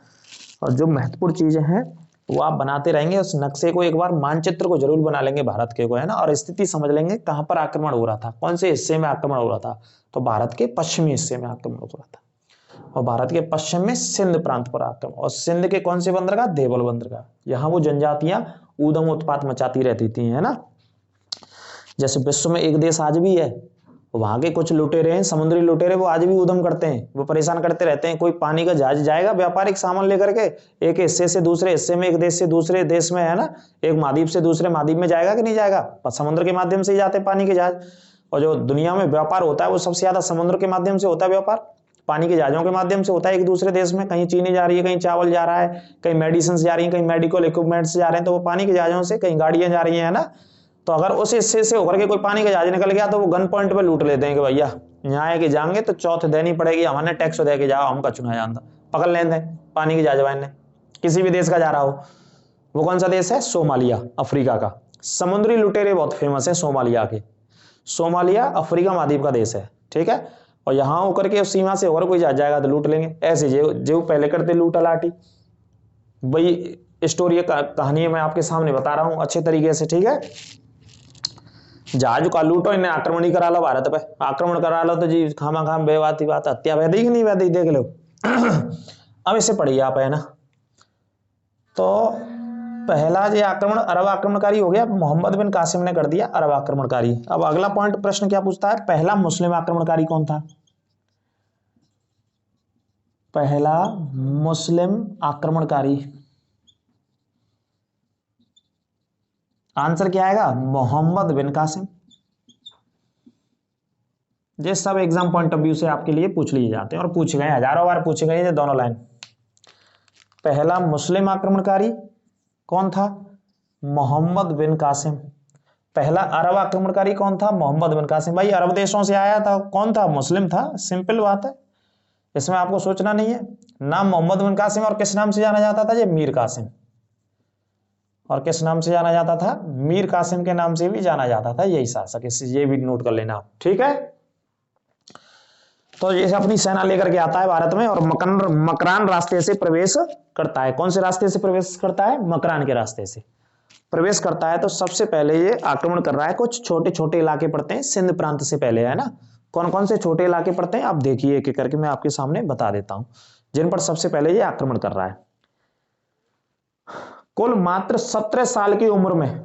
और जो महत्वपूर्ण चीजें हैं वो आप बनाते रहेंगे। उस नक्शे को एक बार, मानचित्र को जरूर बना लेंगे भारत के को, है ना। और स्थिति समझ लेंगे कहां पर आक्रमण हो रहा था, कौन से हिस्से में आक्रमण हो रहा था। तो भारत के पश्चिमी हिस्से में आक्रमण हो रहा था, और भारत के पश्चिम में सिंध प्रांत पर आक्रमण। और सिंध के कौन से बंदरगाह? देवल बंदरगाह। यहाँ वो जनजातियां ऊधम उत्पात मचाती रहती थी, है ना। जैसे विश्व में एक देश आज भी है, वहां के कुछ लुटेरे हैं, समुद्री लुटेरे, वो आज भी उद्यम करते हैं, वो परेशान करते रहते हैं। कोई पानी का जहाज जाएगा व्यापारिक सामान लेकर के, एक हिस्से से दूसरे हिस्से में, एक देश से दूसरे देश में, है ना, एक महाद्वीप से दूसरे महाद्वीप में जाएगा कि नहीं जाएगा? समुद्र के माध्यम से ही जाते हैं पानी के जहाज। और जो दुनिया में व्यापार होता है वो सबसे ज्यादा समुद्र के माध्यम से होता है व्यापार, पानी के जहाजों के माध्यम से होता है एक दूसरे देश में। कहीं चीनी जा रही है, कहीं चावल जा रहा है, कहीं मेडिसिन जा रही है, कहीं मेडिकल इक्विपमेंट्स जा रहे हैं, तो वो पानी के जहाजों से। कहीं गाड़ियां जा रही है ना, तो अगर उस हिस्से से होकर के कोई पानी का जहाज निकल गया तो वो गन पॉइंट पे लूट लेते हैं कि भैया यहाँ आके जाएंगे तो चौथ देनी पड़ेगी, हमने टैक्स दे के जाओ, हमका चुना जानता, पकड़ लेते हैं पानी के जहाज वाले। किसी भी देश का जा रहा हो, वो कौन सा देश है? सोमालिया, अफ्रीका का। समुद्री लुटेरे बहुत फेमस है सोमालिया के। सोमालिया अफ्रीका महाद्वीप का देश है, ठीक है। और यहां होकर के उस सीमा से होकर कोई जहाज जाएगा तो लूट लेंगे। ऐसे जो पहले करते लूटा लाटी, वही स्टोरी कहानी मैं आपके सामने बता रहा हूं अच्छे तरीके से, ठीक है। जहाज का लूटो, इन्हें आक्रमण ही करा लो भारत पे, आक्रमण करा लो तो जी खामा खाम बेबाती बात, हत्या वैदी कि नहीं वैदी, देख लो। अब इसे पढ़िए आप, है ना। तो पहला ये आक्रमण अरब आक्रमणकारी हो गया, मोहम्मद बिन कासिम ने कर दिया अरब आक्रमणकारी। अब अगला पॉइंट प्रश्न क्या पूछता है? पहला मुस्लिम आक्रमणकारी कौन था? पहला मुस्लिम आक्रमणकारी, आंसर क्या आएगा? मोहम्मद बिन कासिम। ये सब एग्जाम पॉइंट ऑफ व्यू से आपके लिए पूछ लिए जाते हैं और पूछे गए, हजारों बार पूछे गए ये दोनों लाइन। पहला मुस्लिम आक्रमणकारी कौन था? मोहम्मद बिन कासिम। पहला अरब आक्रमणकारी कौन था? मोहम्मद बिन कासिम। भाई अरब देशों से आया था, कौन था? मुस्लिम था, सिंपल बात है, इसमें आपको सोचना नहीं है। नाम मोहम्मद बिन कासिम, और किस नाम से जाना जाता था? ये मीर कासिम। और किस नाम से जाना जाता था? मीर कासिम के नाम से भी जाना जाता था यही शासक। ये भी नोट कर लेना आप, ठीक है। तो ये अपनी सेना लेकर के आता है भारत में और मकरान रास्ते से प्रवेश करता है। कौन से रास्ते से प्रवेश करता है? मकरान के रास्ते से प्रवेश करता है। तो सबसे पहले ये आक्रमण कर रहा है, कुछ छोटे छोटे इलाके पड़ते हैं सिंध प्रांत से पहले, है ना। कौन कौन से छोटे इलाके पड़ते हैं आप देखिए, एक एक करके मैं आपके सामने बता देता हूं, जिन पर सबसे पहले ये आक्रमण कर रहा है। कुल मात्र 17 साल की उम्र में,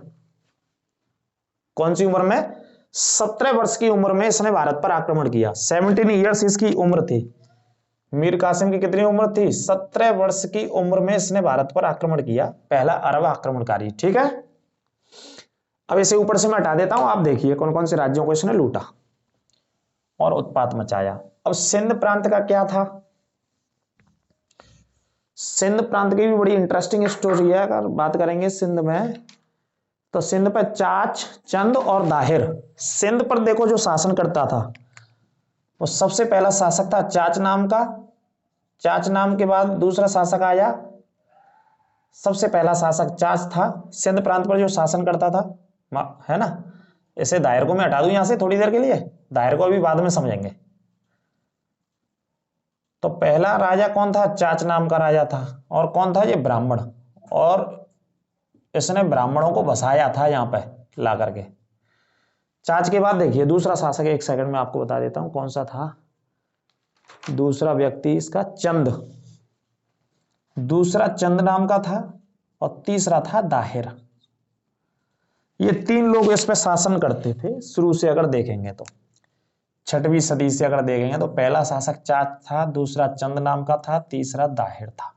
कौन सी उम्र में? 17 वर्ष की उम्र में इसने भारत पर आक्रमण किया। 17 ईयर्स इसकी उम्र थी। मीर कासिम की कितनी उम्र थी? 17 वर्ष की उम्र में इसने भारत पर आक्रमण किया, पहला अरब आक्रमणकारी, ठीक है। अब इसे ऊपर से मैं हटा देता हूं, आप देखिए कौन कौन से राज्यों को इसने लूटा और उत्पात मचाया। अब सिंध प्रांत का क्या था? सिंध प्रांत की भी बड़ी इंटरेस्टिंग स्टोरी है। अगर बात करेंगे सिंध में, तो सिंध पर चाच, चंद और दाहिर, सिंध पर देखो जो शासन करता था वो सबसे पहला शासक था चाच नाम का। चाच नाम के बाद दूसरा शासक आया, सबसे पहला शासक चाच था सिंध प्रांत पर जो शासन करता था, है ना। इसे दाहिर को मैं हटा दूं यहां से थोड़ी देर के लिए, दाहिर को अभी बाद में समझेंगे। तो पहला राजा कौन था? चाच नाम का राजा था। और कौन था? ये ब्राह्मण। और इसने ब्राह्मणों को बसाया था यहां पे ला करके। चाच के बाद देखिए दूसरा शासक, एक सेकंड में आपको बता देता हूं कौन सा था दूसरा व्यक्ति इसका। चंद, दूसरा चंद नाम का था और तीसरा था दाहिर। ये तीन लोग इस पे शासन करते थे शुरू से। अगर देखेंगे तो 6वीं सदी से अगर देखेंगे तो पहला शासक चाच था, दूसरा चंद नाम का था, तीसरा दाहिर था।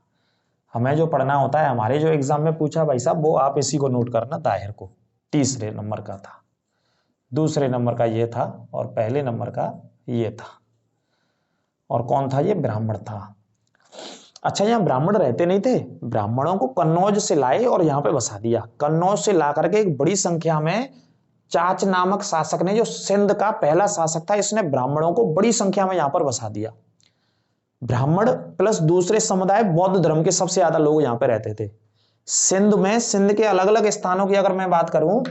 हमें जो पढ़ना होता है, हमारे जो एग्जाम में पूछा भाई साहब, वो आप इसी को नोट करना, दाहिर को तीसरे नंबर का था, दूसरे नंबर का ये था और पहले नंबर का ये था। और कौन था? ये ब्राह्मण था। अच्छा, यहाँ ब्राह्मण रहते नहीं थे, ब्राह्मणों को कन्नौज से लाए और यहाँ पे बसा दिया। कन्नौज से ला करके एक बड़ी संख्या में चाच नामक शासक ने, जो सिंध का पहला शासक था, इसने ब्राह्मणों को बड़ी संख्या में यहाँ पर बसा दिया। ब्राह्मण प्लस दूसरे समुदाय, बौद्ध धर्म के सबसे ज्यादा लोग यहाँ पे रहते थे सिंध में। सिंध के अलग अलग स्थानों की अगर मैं बात करूं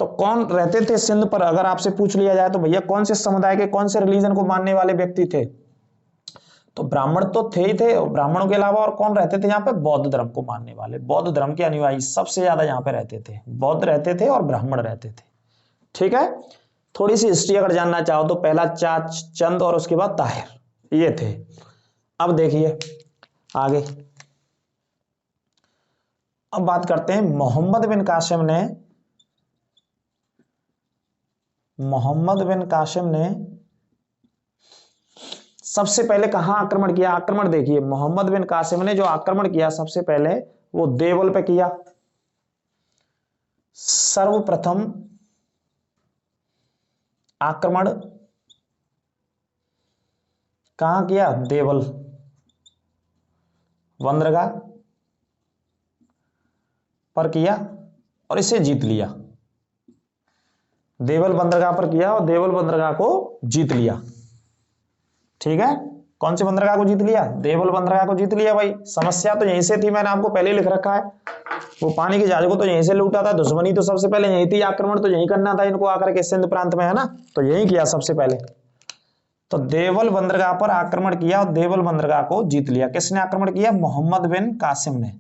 तो कौन रहते थे सिंध पर, अगर आपसे पूछ लिया जाए तो भैया कौन से समुदाय के, कौन से रिलीजन को मानने वाले व्यक्ति थे, तो ब्राह्मण तो थे ही थे। ब्राह्मणों के अलावा और कौन रहते थे यहाँ पे? बौद्ध धर्म को मानने वाले, बौद्ध धर्म के अनुयायी सबसे ज्यादा यहाँ पे रहते थे। बौद्ध रहते थे और ब्राह्मण रहते थे। ठीक है, थोड़ी सी हिस्ट्री अगर जानना चाहो तो पहला चाच, चंद और उसके बाद ताहिर, ये थे। अब देखिए आगे, अब बात करते हैं मोहम्मद बिन कासिम ने। मोहम्मद बिन कासिम ने सबसे पहले कहां आक्रमण किया? आक्रमण देखिए, मोहम्मद बिन कासिम ने जो आक्रमण किया सबसे पहले वो देवल पे किया। सर्वप्रथम आक्रमण कहां किया? देवल, बंदरगाह पर किया और इसे जीत लिया। देवल बंदरगाह पर किया और देवल बंदरगाह को जीत लिया। ठीक है, कौन से बंदरगाह को जीत लिया? देवल बंदरगाह को जीत लिया। भाई समस्या तो यहीं से थी, मैंने आपको पहले लिख रखा है। वो पानी के जहाज को तो यहीं से लूटा था, दुश्मनी तो सबसे पहले यहीं थी, आक्रमण तो यहीं करना था इनको आकर के सिंध प्रांत में, है ना, तो यहीं किया सबसे पहले। तो देवल बंदरगाह पर आक्रमण किया और देवल बंदरगाह को जीत लिया। किसने आक्रमण किया? मोहम्मद बिन कासिम ने।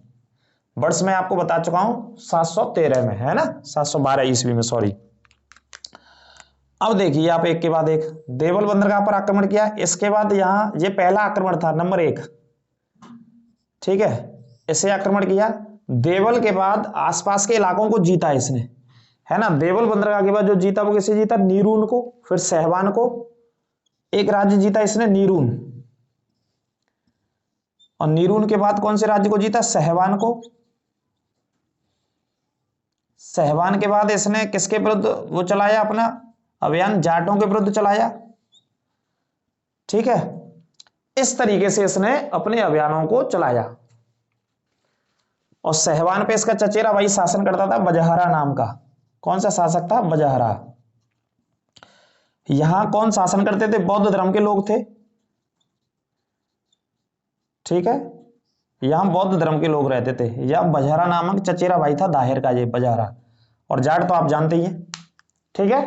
वर्ष में आपको बता चुका हूं 713 में, है ना, 712 ईस्वी में, सॉरी। अब देखिए आप एक के बाद एक, देवल बंदरगाह पर आक्रमण किया। इसके बाद यहां ये पहला आक्रमण था, नंबर 1, ठीक है, इसे आक्रमण किया। देवल के बाद आसपास के इलाकों को जीता इसने, है ना। देवल बंदरगाह के बाद जो जीता वो किसे जीता? नीरून को, फिर सहवान को, एक राज्य जीता इसने नीरून, और नीरून के बाद कौन से राज्य को जीता? सहवान को। सहवान के बाद इसने किसके विरुद्ध वो चलाया अपना अभियान? जाटों के विरुद्ध चलाया। ठीक है, इस तरीके से इसने अपने अभियानों को चलाया। और सहवान पे इसका चचेरा भाई शासन करता था, बजहरा नाम का। कौन सा शासक था? बजहरा। यहां कौन शासन करते थे? बौद्ध धर्म के लोग थे। ठीक है, यहां बौद्ध धर्म के लोग रहते थे। यह बजहरा नामक चचेरा भाई था दाहिर का, ये बजहरा। और जाट तो आप जानते ही हैं। ठीक है,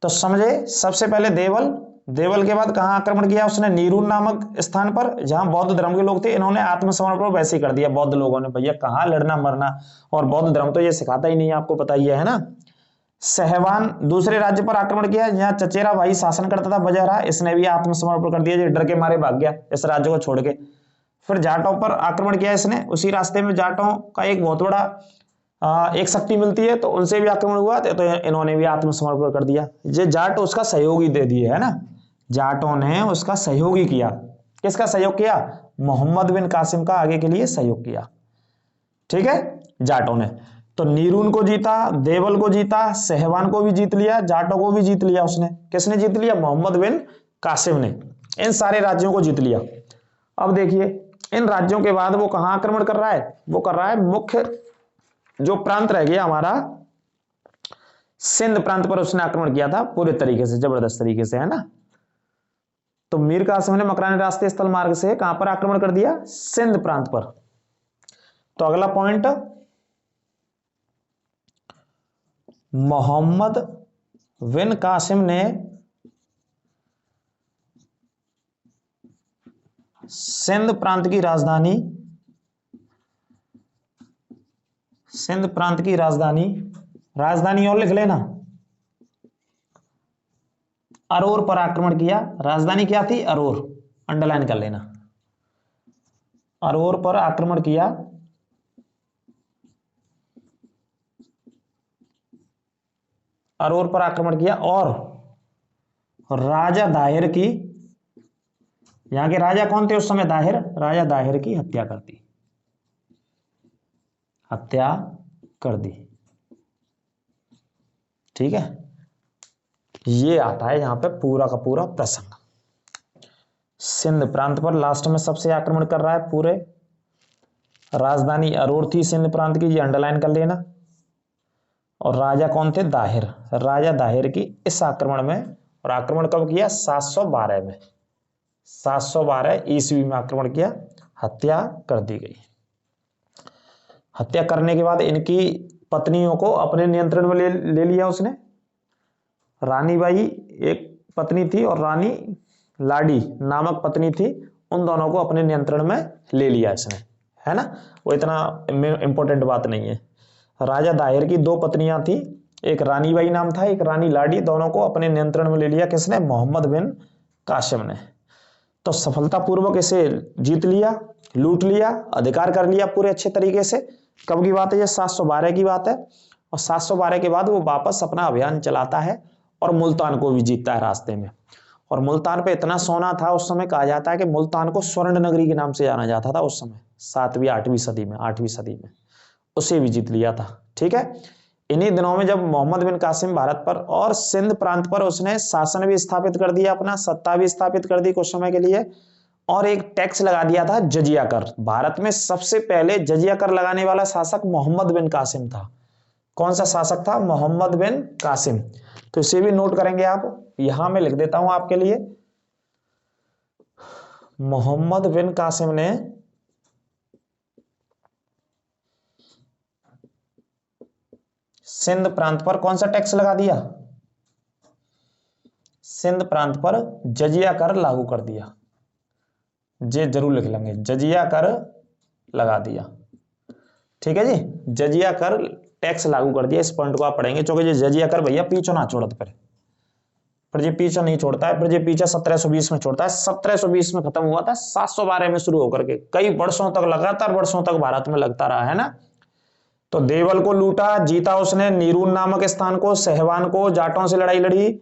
तो समझे, सबसे पहले देवल, देवल के बाद कहां आक्रमण किया उसने? नीरून नामक स्थान पर, जहां बौद्ध धर्म के लोग थे। इन्होंने आत्मसमर्पण वैसे ही कर दिया बौद्ध लोगों ने, भैया कहां लड़ना मरना, और बौद्ध धर्म तो ये सिखाता ही नहीं है, आपको पता ही है ना। सहवान दूसरे राज्य पर आक्रमण किया, जहां चचेरा भाई शासन करता था बजहरा, इसने भी आत्मसमर्पण कर दिया, जो डर के मारे भाग गया इस राज्य को छोड़ के। फिर जाटों पर आक्रमण किया इसने, उसी रास्ते में जाटों का एक बहुत बड़ा एक शक्ति मिलती है, तो उनसे भी आक्रमण हुआ, तो इन्होंने भी आत्मसमर्पण कर दिया। ये जाट उसका सहयोगी दे दिए, है ना, जाटों ने उसका सहयोगी किया। किसका सहयोग किया? मोहम्मद बिन कासिम का आगे के लिए सहयोग किया। ठीक है, जाटों ने तो नीरून को जीता, देवल को जीता, सहवान को भी जीत लिया, जाटों को भी जीत लिया उसने। किसने जीत लिया? मोहम्मद बिन कासिम ने इन सारे राज्यों को जीत लिया। अब देखिए इन राज्यों के बाद वो कहां आक्रमण कर रहा है, वो कर रहा है मुख्य जो प्रांत रह गया हमारा सिंध प्रांत पर उसने आक्रमण किया था पूरे तरीके से, जबरदस्त तरीके से, है ना। तो मीर कासिम ने मकरानी रास्ते स्थल मार्ग से कहां पर आक्रमण कर दिया, सिंध प्रांत पर। तो अगला पॉइंट, मोहम्मद बिन कासिम ने सिंध प्रांत की राजधानी, सिंध प्रांत की राजधानी, राजधानी और लिख लेना, अरोर पर आक्रमण किया। राजधानी क्या थी, अरोर, अंडरलाइन कर लेना। अरोर पर आक्रमण किया अरोर पर आक्रमण किया और राजा दाहिर की, यहां के राजा कौन थे उस समय, दाहिर, राजा दाहिर की हत्या कर दी, हत्या कर दी। ठीक है, ये आता है यहां पे पूरा का पूरा प्रसंग। सिंध प्रांत पर लास्ट में सबसे आक्रमण कर रहा है पूरे। राजधानी अरोर थी सिंध प्रांत की, ये अंडरलाइन कर लेना। और राजा कौन थे, दाहिर, राजा दाहिर की इस आक्रमण में, और आक्रमण कब किया, 712 में, 712 ईस्वी में आक्रमण किया, हत्या कर दी गई। हत्या करने के बाद इनकी पत्नियों को अपने नियंत्रण में ले लिया उसने। रानी बाई एक पत्नी थी और रानी लाडी नामक पत्नी थी, उन दोनों को अपने नियंत्रण में ले लिया इसने, है ना। वो इतना इंपॉर्टेंट बात नहीं है। राजा दाहिर की 2 पत्नियां थी, एक रानी बाई नाम था, एक रानी लाडी, दोनों को अपने नियंत्रण में ले लिया किसने, मोहम्मद बिन कासिम ने। तो सफलतापूर्वक इसे जीत लिया, लूट लिया, अधिकार कर लिया पूरे अच्छे तरीके से। कब की बात है, ये 712 की बात है। और 712 के बाद वो वापस अपना अभियान चलाता है और मुल्तान को भी जीतता है रास्ते में। और मुल्तान पे इतना सोना था उस समय, कहा जाता है कि मुल्तान को स्वर्ण नगरी के नाम से जाना जाता था उस समय, 7वीं 8वीं सदी में, 8वीं सदी में उसे भी जीत लिया था। ठीक है, इन्हीं दिनों में जब मोहम्मद बिन कासिम भारत पर और सिंध प्रांत पर उसने शासन भी स्थापित कर दिया, अपना सत्ता भी स्थापित कर दी कुछ समय के लिए, और एक टैक्स लगा दिया था, जजिया कर। भारत में सबसे पहले जजिया कर लगाने वाला शासक मोहम्मद बिन कासिम था। कौन सा शासक था, मोहम्मद बिन कासिम। तो इसे भी नोट करेंगे आप, यहां मैं लिख देता हूं आपके लिए, मोहम्मद बिन कासिम ने सिंध प्रांत पर कौन सा टैक्स लगा दिया, सिंध प्रांत पर जजिया कर लागू कर दिया। जे जरूर लिख लेंगे, जजिया कर लगा दिया। ठीक है जी, जजिया कर टैक्स लागू कर दिया। इस पॉइंट को आप पढ़ेंगे, क्योंकि ये जजिया कर भैया पीछे ना छोड़त पर ये पीछे नहीं छोड़ता है, पर ये पीछे 1720 में छोड़ता है। 1720 में खत्म हुआ था, 712 में शुरू होकर के कई वर्षों तक, लगातार वर्षों तक भारत में लगता रहा, है ना। तो देवल को लूटा, जीता उसने, नीरून नामक स्थान को, सहवान को, जाटों से लड़ाई लड़ी।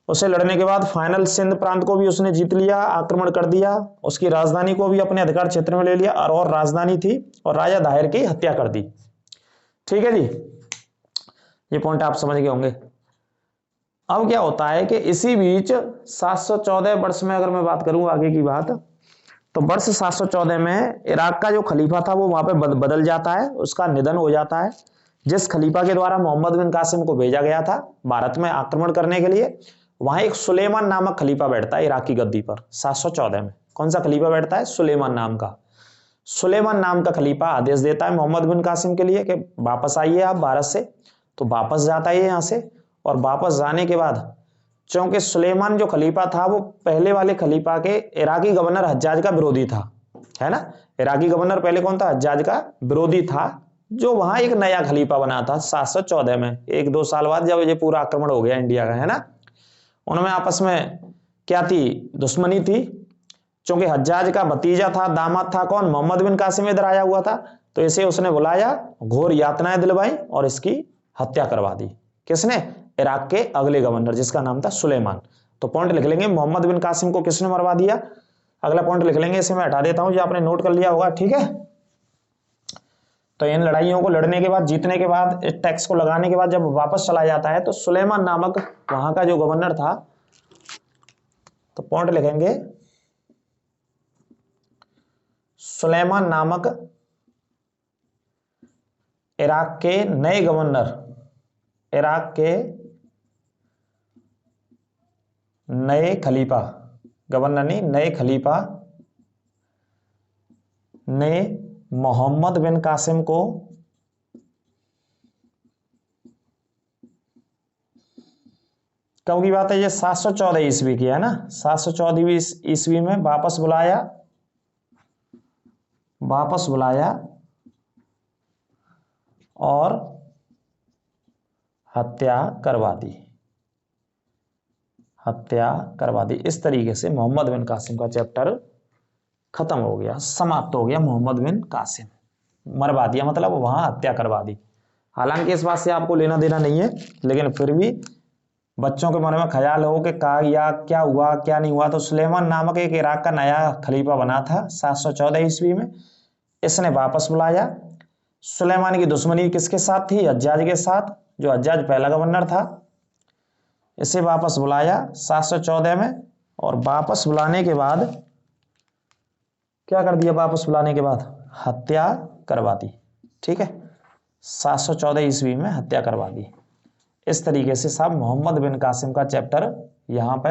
उसे लड़ने के बाद फाइनल सिंध प्रांत को भी उसने जीत लिया, आक्रमण कर दिया, उसकी राजधानी को भी अपने अधिकार क्षेत्र में ले लिया, और राजधानी थी, और राजा दाहिर की हत्या कर दी। ठीक है जी, ये पॉइंट आप समझ गए होंगे। अब क्या होता है कि इसी बीच 714 वर्ष में अगर मैं बात करूं आगे की बात, तो वर्ष 714 में इराक का जो खलीफा था वो वहां पे बदल जाता है, उसका निधन हो जाता है। जिस खलीफा के द्वारा मोहम्मद बिन कासिम को भेजा गया था भारत में आक्रमण करने के लिए, वहां एक सुलेमान नामक खलीफा बैठता है इराक की गद्दी पर 714 में। कौन सा खलीफा बैठता है, सुलेमान नाम का। सुलेमान नाम का खलीफा आदेश देता है मोहम्मद बिन कासिम के लिए कि वापस आइए आप भारत से। तो वापस जाता है यहाँ से, और वापस जाने के बाद चूंकि सुलेमान जो खलीफा था वो पहले वाले खलीफा के इराकी गवर्नर हज्जाज का विरोधी था, है ना। इराकी गवर्नर पहले कौन था, हज्जाज का विरोधी था, जो वहां एक नया खलीफा बना था 714 में, 1-2 साल बाद जब ये पूरा आक्रमण हो गया इंडिया का, है ना। उनमें आपस में क्या थी, दुश्मनी थी, क्योंकि हज्जाज का भतीजा था, दामाद था कौन, मोहम्मद बिन कासिम इधर आया हुआ था। तो इसे उसने बुलाया, घोर यातनाएं दिलवाई और इसकी हत्या करवा दी। किसने, इराक के अगले गवर्नर जिसका नाम था सुलेमान। तो पॉइंट लिख लेंगे, मोहम्मद बिन कासिम को किसने मरवा दिया। अगला पॉइंट लिख लेंगे, इसे मैं हटा देता हूं जो आपने नोट कर लिया होगा, ठीक है। तो इन लड़ाइयों को लड़ने के बाद, जीतने के बाद, इस टैक्स को लगाने के बाद जब वापस चला जाता है, तो सुलेमान नामक वहां का जो गवर्नर था तो पॉइंट लिखेंगे सुलेमान नामक इराक के नए गवर्नर, इराक के नए खलीफा, गवर्नर नहीं नए खलीफा ने मोहम्मद बिन कासिम को कब की बात है, ये 714 ईस्वी की है ना, 714 ईस्वी में वापस बुलाया और हत्या करवा दी। इस तरीके से मोहम्मद बिन कासिम का चैप्टर खत्म हो गया, समाप्त हो गया। मोहम्मद बिन कासिम मरवा दिया, मतलब वहां हत्या करवा दी। हालांकि इस बात से आपको लेना देना नहीं है, लेकिन फिर भी बच्चों के मन में ख्याल हो कि क्या हुआ क्या नहीं हुआ। तो सुलेमान नामक एक इराक का नया खलीफा बना था 714 ईस्वी में, इसने वापस बुलाया। सुलेमान की दुश्मनी किसके साथ थी? हज्जाज के साथ, जो हज्जाज पहला गवर्नर था। इसे वापस बुलाया 714 में, और वापस बुलाने के बाद क्या कर दिया? वापस बुलाने के बाद हत्या करवा दी। ठीक है, 714 ईस्वी में हत्या करवा दी। इस तरीके से साहब मोहम्मद बिन कासिम का चैप्टर यहाँ पे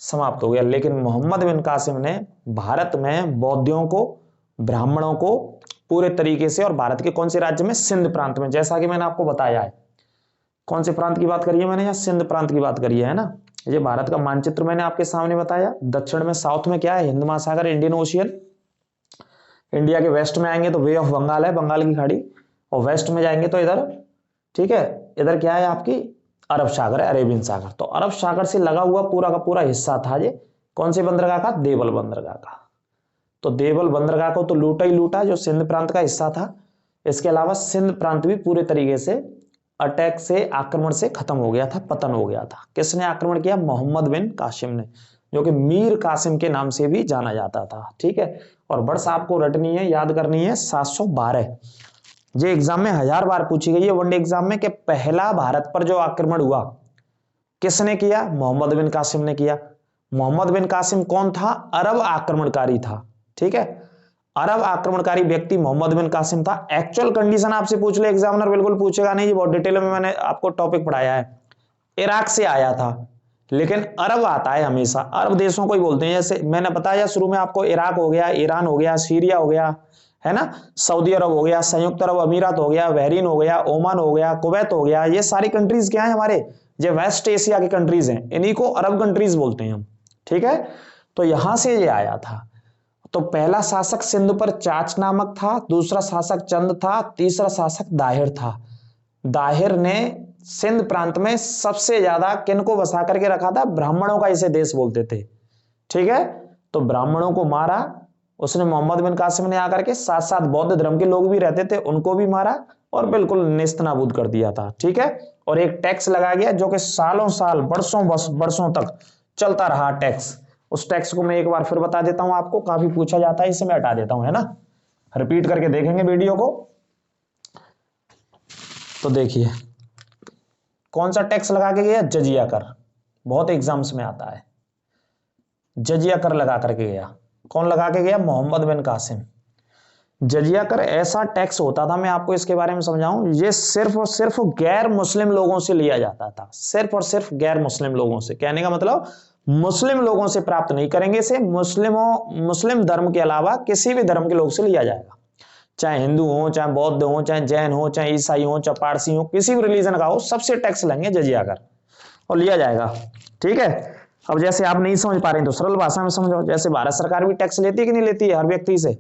समाप्त हो गया। लेकिन मोहम्मद बिन कासिम ने भारत में बौद्धियों को, ब्राह्मणों को पूरे तरीके से, और भारत के कौन से राज्य में? सिंध प्रांत में, जैसा कि मैंने आपको बताया है। कौन से प्रांत की बात करी है मैंने? यहाँ सिंध प्रांत की बात करी है ना। ये भारत का मानचित्र मैंने आपके सामने बताया। दक्षिण में, साउथ में क्या है? हिंद महासागर, इंडियन ओशियन। इंडिया के वेस्ट में आएंगे तो वे ऑफ बंगाल है, बंगाल की खाड़ी। और वेस्ट में जाएंगे तो इधर, ठीक है, इधर क्या है आपकी? अरब सागर है, अरेबियन सागर। तो अरब सागर से लगा हुआ पूरा का पूरा हिस्सा था ये। कौन से बंदरगाह का? देवल बंदरगाह का। तो देवल बंदरगाह को तो लूटा ही लूटा, जो सिंध प्रांत का हिस्सा था। इसके अलावा सिंध प्रांत भी पूरे तरीके से अटैक से, आक्रमण से खत्म हो गया था, पतन हो गया था। किसने आक्रमण किया? मोहम्मद बिन कासिम ने, जो कि मीर कासिम के नाम से भी जाना जाता था। ठीक है, और वर्ष आपको रटनी है, याद करनी है 712। ये एग्जाम में 1000 बार पूछी गई है वनडे एग्जाम में, कि पहला भारत पर जो आक्रमण हुआ किसने किया? मोहम्मद बिन कासिम ने किया। मोहम्मद बिन कासिम कौन था? अरब आक्रमणकारी था। ठीक है, अरब आक्रमणकारी व्यक्ति मोहम्मद बिन कासिम था। एक्चुअल कंडीशन आपसे पूछ ले एग्जामिनर, बिल्कुल पूछेगा नहीं, ये बहुत डिटेल में मैंने आपको टॉपिक पढ़ाया है। इराक से आया था, लेकिन अरब आता है हमेशा, अरब देशों को ही बोलते हैं। जैसे मैंने बताया शुरू में आपको, इराक हो गया, ईरान हो गया, सीरिया हो गया, है ना, सऊदी अरब हो गया, संयुक्त अरब अमीरात हो गया, बहरीन हो गया, ओमान हो गया, कुवैत हो गया। ये सारी कंट्रीज क्या है? हमारे जो वेस्ट एशिया की कंट्रीज हैं, इन्हीं को अरब कंट्रीज बोलते हैं हम। ठीक है, तो यहां से ये आया था। तो पहला शासक सिंध पर चाच नामक था, दूसरा शासक चंद था, तीसरा शासक दाहिर था। दाहिर ने सिंध प्रांत में सबसे ज्यादा किनको बसा करके रखा था? ब्राह्मणों का इसे देश बोलते थे। ठीक है, तो ब्राह्मणों को मारा उसने मोहम्मद बिन कासिम ने आकर के। साथ साथ बौद्ध धर्म के लोग भी रहते थे, उनको भी मारा और बिल्कुल नेस्तनाबूद कर दिया था। ठीक है, और एक टैक्स लगा गया जो कि सालों साल, बरसों तक चलता रहा टैक्स। उस टैक्स को मैं एक बार फिर बता देता हूं आपको, काफी पूछा जाता है, इसे मैं हटा देता हूं, है ना, रिपीट करके देखेंगे वीडियो को। तो देखिए कौन सा टैक्स लगा के गया? जजिया कर। बहुत एग्जाम्स में आता है, जजिया कर लगा करके गया। कौन लगा के गया? मोहम्मद बिन कासिम। जजिया कर ऐसा टैक्स होता था, मैं आपको इसके बारे में समझाऊं, ये सिर्फ और सिर्फ गैर मुस्लिम लोगों से लिया जाता था, सिर्फ और सिर्फ गैर मुस्लिम लोगों से। कहने का मतलब मुस्लिम लोगों से प्राप्त नहीं करेंगे इसे, मुस्लिम धर्म के अलावा किसी भी धर्म के लोग से लिया जाएगा, चाहे हिंदू हो, चाहे बौद्ध हो, चाहे जैन हो, चाहे ईसाई हो, चाहे पारसी हो, किसी भी रिलीजन का हो, सबसे टैक्स लेंगे जजिया कर और लिया जाएगा। ठीक है, अब जैसे आप नहीं समझ पा रहे हैं तो सरल भाषा में समझो। जैसे भारत सरकार भी टैक्स लेती है कि नहीं लेती है हर व्यक्ति से?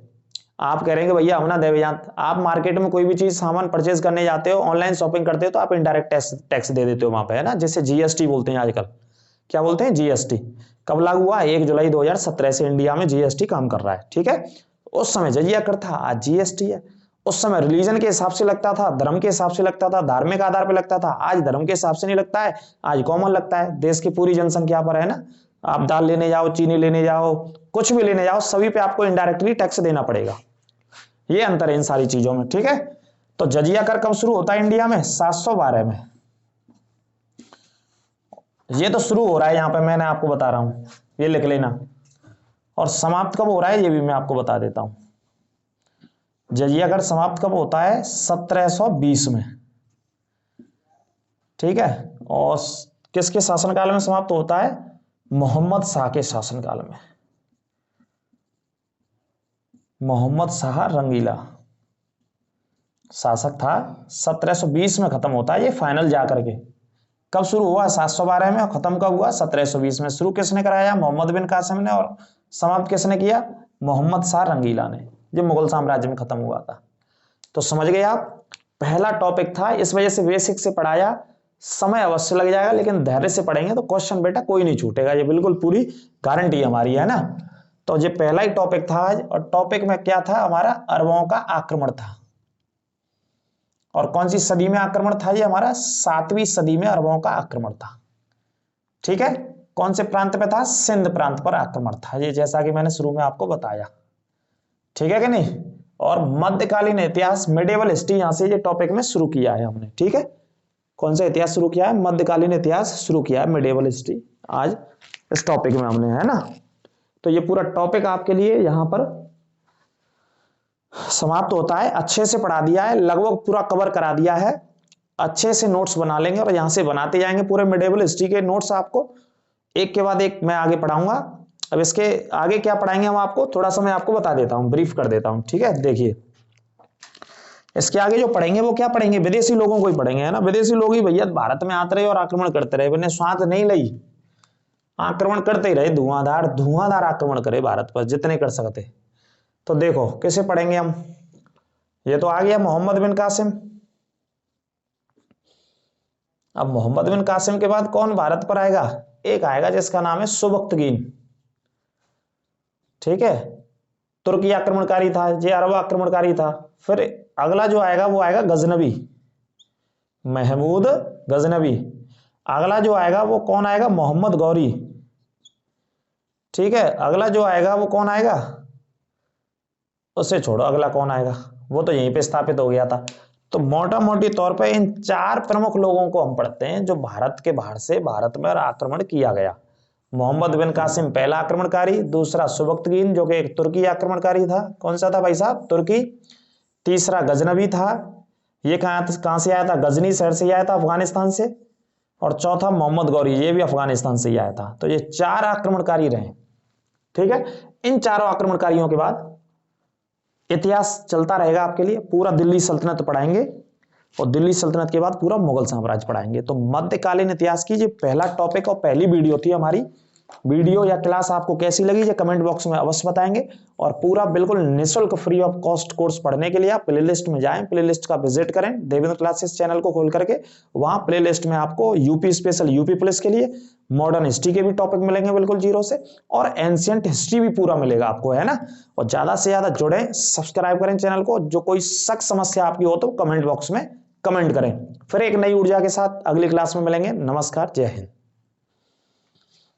आप कह रहे हैं भैया हम ना देवयान, आप मार्केट में कोई भी चीज सामान परचेज करने जाते हो, ऑनलाइन शॉपिंग करते हो, तो आप इनडायरेक्ट टैक्स दे देते हो वहां पे, है ना, जैसे जीएसटी बोलते हैं आजकल। क्या बोलते हैं? जीएसटी। कब लागू हुआ? 1 जुलाई 2017 से इंडिया में जीएसटी काम कर रहा है। ठीक है, उस समय जजिया कर था, आज जीएसटी है। उस समय रिलीजन के हिसाब से लगता था, धर्म के हिसाब से लगता था, धार्मिक आधार पर लगता था। आज धर्म के हिसाब से नहीं लगता है, आज कॉमन लगता है, देश की पूरी जनसंख्या पर, है ना। आप दाल लेने जाओ, चीनी लेने जाओ, कुछ भी लेने जाओ, सभी पे आपको इनडायरेक्टली टैक्स देना पड़ेगा। ये अंतर है इन सारी चीजों में। ठीक है, तो जजिया कर कब शुरू होता है इंडिया में? 712 में। ये तो शुरू हो रहा है, यहां पे मैंने आपको बता रहा हूं, ये लिख लेना। और समाप्त कब हो रहा है ये भी मैं आपको बता देता हूं। जजियागढ़ समाप्त कब होता है? 1720 में, ठीक है। और किसके शासनकाल में समाप्त होता है? मोहम्मद शाह के शासनकाल में। मोहम्मद शाह रंगीला शासक था, 1720 में खत्म होता है ये फाइनल जाकर के। कब शुरू हुआ? 712 में, और खत्म कब हुआ? 1720 में। शुरू किसने कराया? मोहम्मद बिन कासिम ने। और समाप्त किसने किया? मोहम्मद शाह रंगीला ने, जो मुगल साम्राज्य में खत्म हुआ था। तो समझ गए आप, पहला टॉपिक था, इस वजह से बेसिक से पढ़ाया। समय अवश्य लग जाएगा, लेकिन धैर्य से पढ़ेंगे तो क्वेश्चन बेटा कोई नहीं छूटेगा, ये बिल्कुल पूरी गारंटी हमारी है ना। तो ये पहला ही टॉपिक था आज, और टॉपिक में क्या था हमारा? अरबों का आक्रमण था। और कौन सी सदी में आक्रमण था ये हमारा? 7वीं सदी में अरबों का आक्रमण था, ठीक है। कौन से प्रांत पे था? सिंध प्रांत पर आक्रमण था, ये जैसा कि मैंने शुरू में आपको बताया, ठीक है कि नहीं। और मध्यकालीन इतिहास, मिडिवल हिस्ट्री, यहां से ये टॉपिक में शुरू किया है हमने, ठीक है। कौन सा इतिहास शुरू किया है? मध्यकालीन इतिहास शुरू किया है, मिडिवल हिस्ट्री आज इस टॉपिक में हमने, है ना। तो ये पूरा टॉपिक आपके लिए यहां पर समाप्त होता है। अच्छे से पढ़ा दिया है, लगभग पूरा कवर करा दिया है। अच्छे से नोट्स बना लेंगे और यहां से बनाते जाएंगे पूरे मिडिवल हिस्ट्री के नोट्स आपको एक के बाद एक मैं आगे पढ़ाऊंगा। अब इसके आगे क्या पढ़ाएंगे हम आपको थोड़ा सा मैं आपको बता देता हूं, ब्रीफ कर देता हूं, ठीक है। देखिए इसके आगे जो पढ़ेंगे वो क्या पढ़ेंगे? विदेशी लोगों को ही पढ़ेंगे, है ना। विदेशी लोग ही भैया भारत में आते रहे और आक्रमण करते रहे, मैंने स्वाद नहीं ली, आक्रमण करते ही रहे, धुआंधार धुआंधार आक्रमण करे भारत पर जितने कर सकते। तो देखो कैसे पढ़ेंगे हम, ये तो आ गया मोहम्मद बिन कासिम। अब मोहम्मद बिन कासिम के बाद कौन भारत पर आएगा? एक आएगा जिसका नाम है सुबक्तगीन, ठीक है। तुर्की आक्रमणकारी था, ये अरब आक्रमणकारी था। फिर अगला जो आएगा वो आएगा गजनबी, महमूद गजनबी। अगला जो आएगा वो कौन आएगा? मोहम्मद गौरी, ठीक है। अगला जो आएगा वो कौन आएगा? उससे छोड़ो, अगला कौन आएगा वो तो यहीं पे स्थापित हो गया था। तो मोटा मोटी तौर पे इन 4 प्रमुख लोगों को हम पढ़ते हैं जो भारत के बाहर से भारत में आक्रमण किया गया। मोहम्मद बिन कासिम पहला आक्रमणकारी, दूसरा सुबक्तगीन जो कि एक तुर्की आक्रमणकारी था। कौन सा था भाई साहब? तुर्की। तीसरा गजनबी था, ये कहां से आया था? गजनी शहर से आया था, अफगानिस्तान से। और चौथा मोहम्मद गौरी, ये भी अफगानिस्तान से ही आया था। तो ये 4 आक्रमणकारी रहे, ठीक है। इन चारों आक्रमणकारियों के बाद इतिहास चलता रहेगा आपके लिए, पूरा दिल्ली सल्तनत पढ़ाएंगे और दिल्ली सल्तनत के बाद पूरा मुगल साम्राज्य पढ़ाएंगे। तो मध्यकालीन इतिहास की ये पहला टॉपिक और पहली वीडियो थी हमारी। वीडियो या क्लास आपको कैसी लगी ये कमेंट बॉक्स में अवश्य बताएंगे। और पूरा बिल्कुल निःशुल्क फ्री ऑफ कॉस्ट कोर्स पढ़ने के लिए आप प्लेलिस्ट में जाएं, प्लेलिस्ट का विजिट करें देवेंद्र क्लासेस चैनल को खोल करके। वहां प्लेलिस्ट में आपको यूपी स्पेशल, यूपी पुलिस के लिए मॉडर्न हिस्ट्री के भी टॉपिक मिलेंगे बिल्कुल जीरो से, और एंशिएंट हिस्ट्री भी पूरा मिलेगा आपको, है ना। और ज्यादा से ज्यादा जुड़े, सब्सक्राइब करें चैनल को। जो कोई शक समस्या आपकी हो तो कमेंट बॉक्स में कमेंट करें। फिर एक नई ऊर्जा के साथ अगली क्लास में मिलेंगे। नमस्कार, जय हिंद।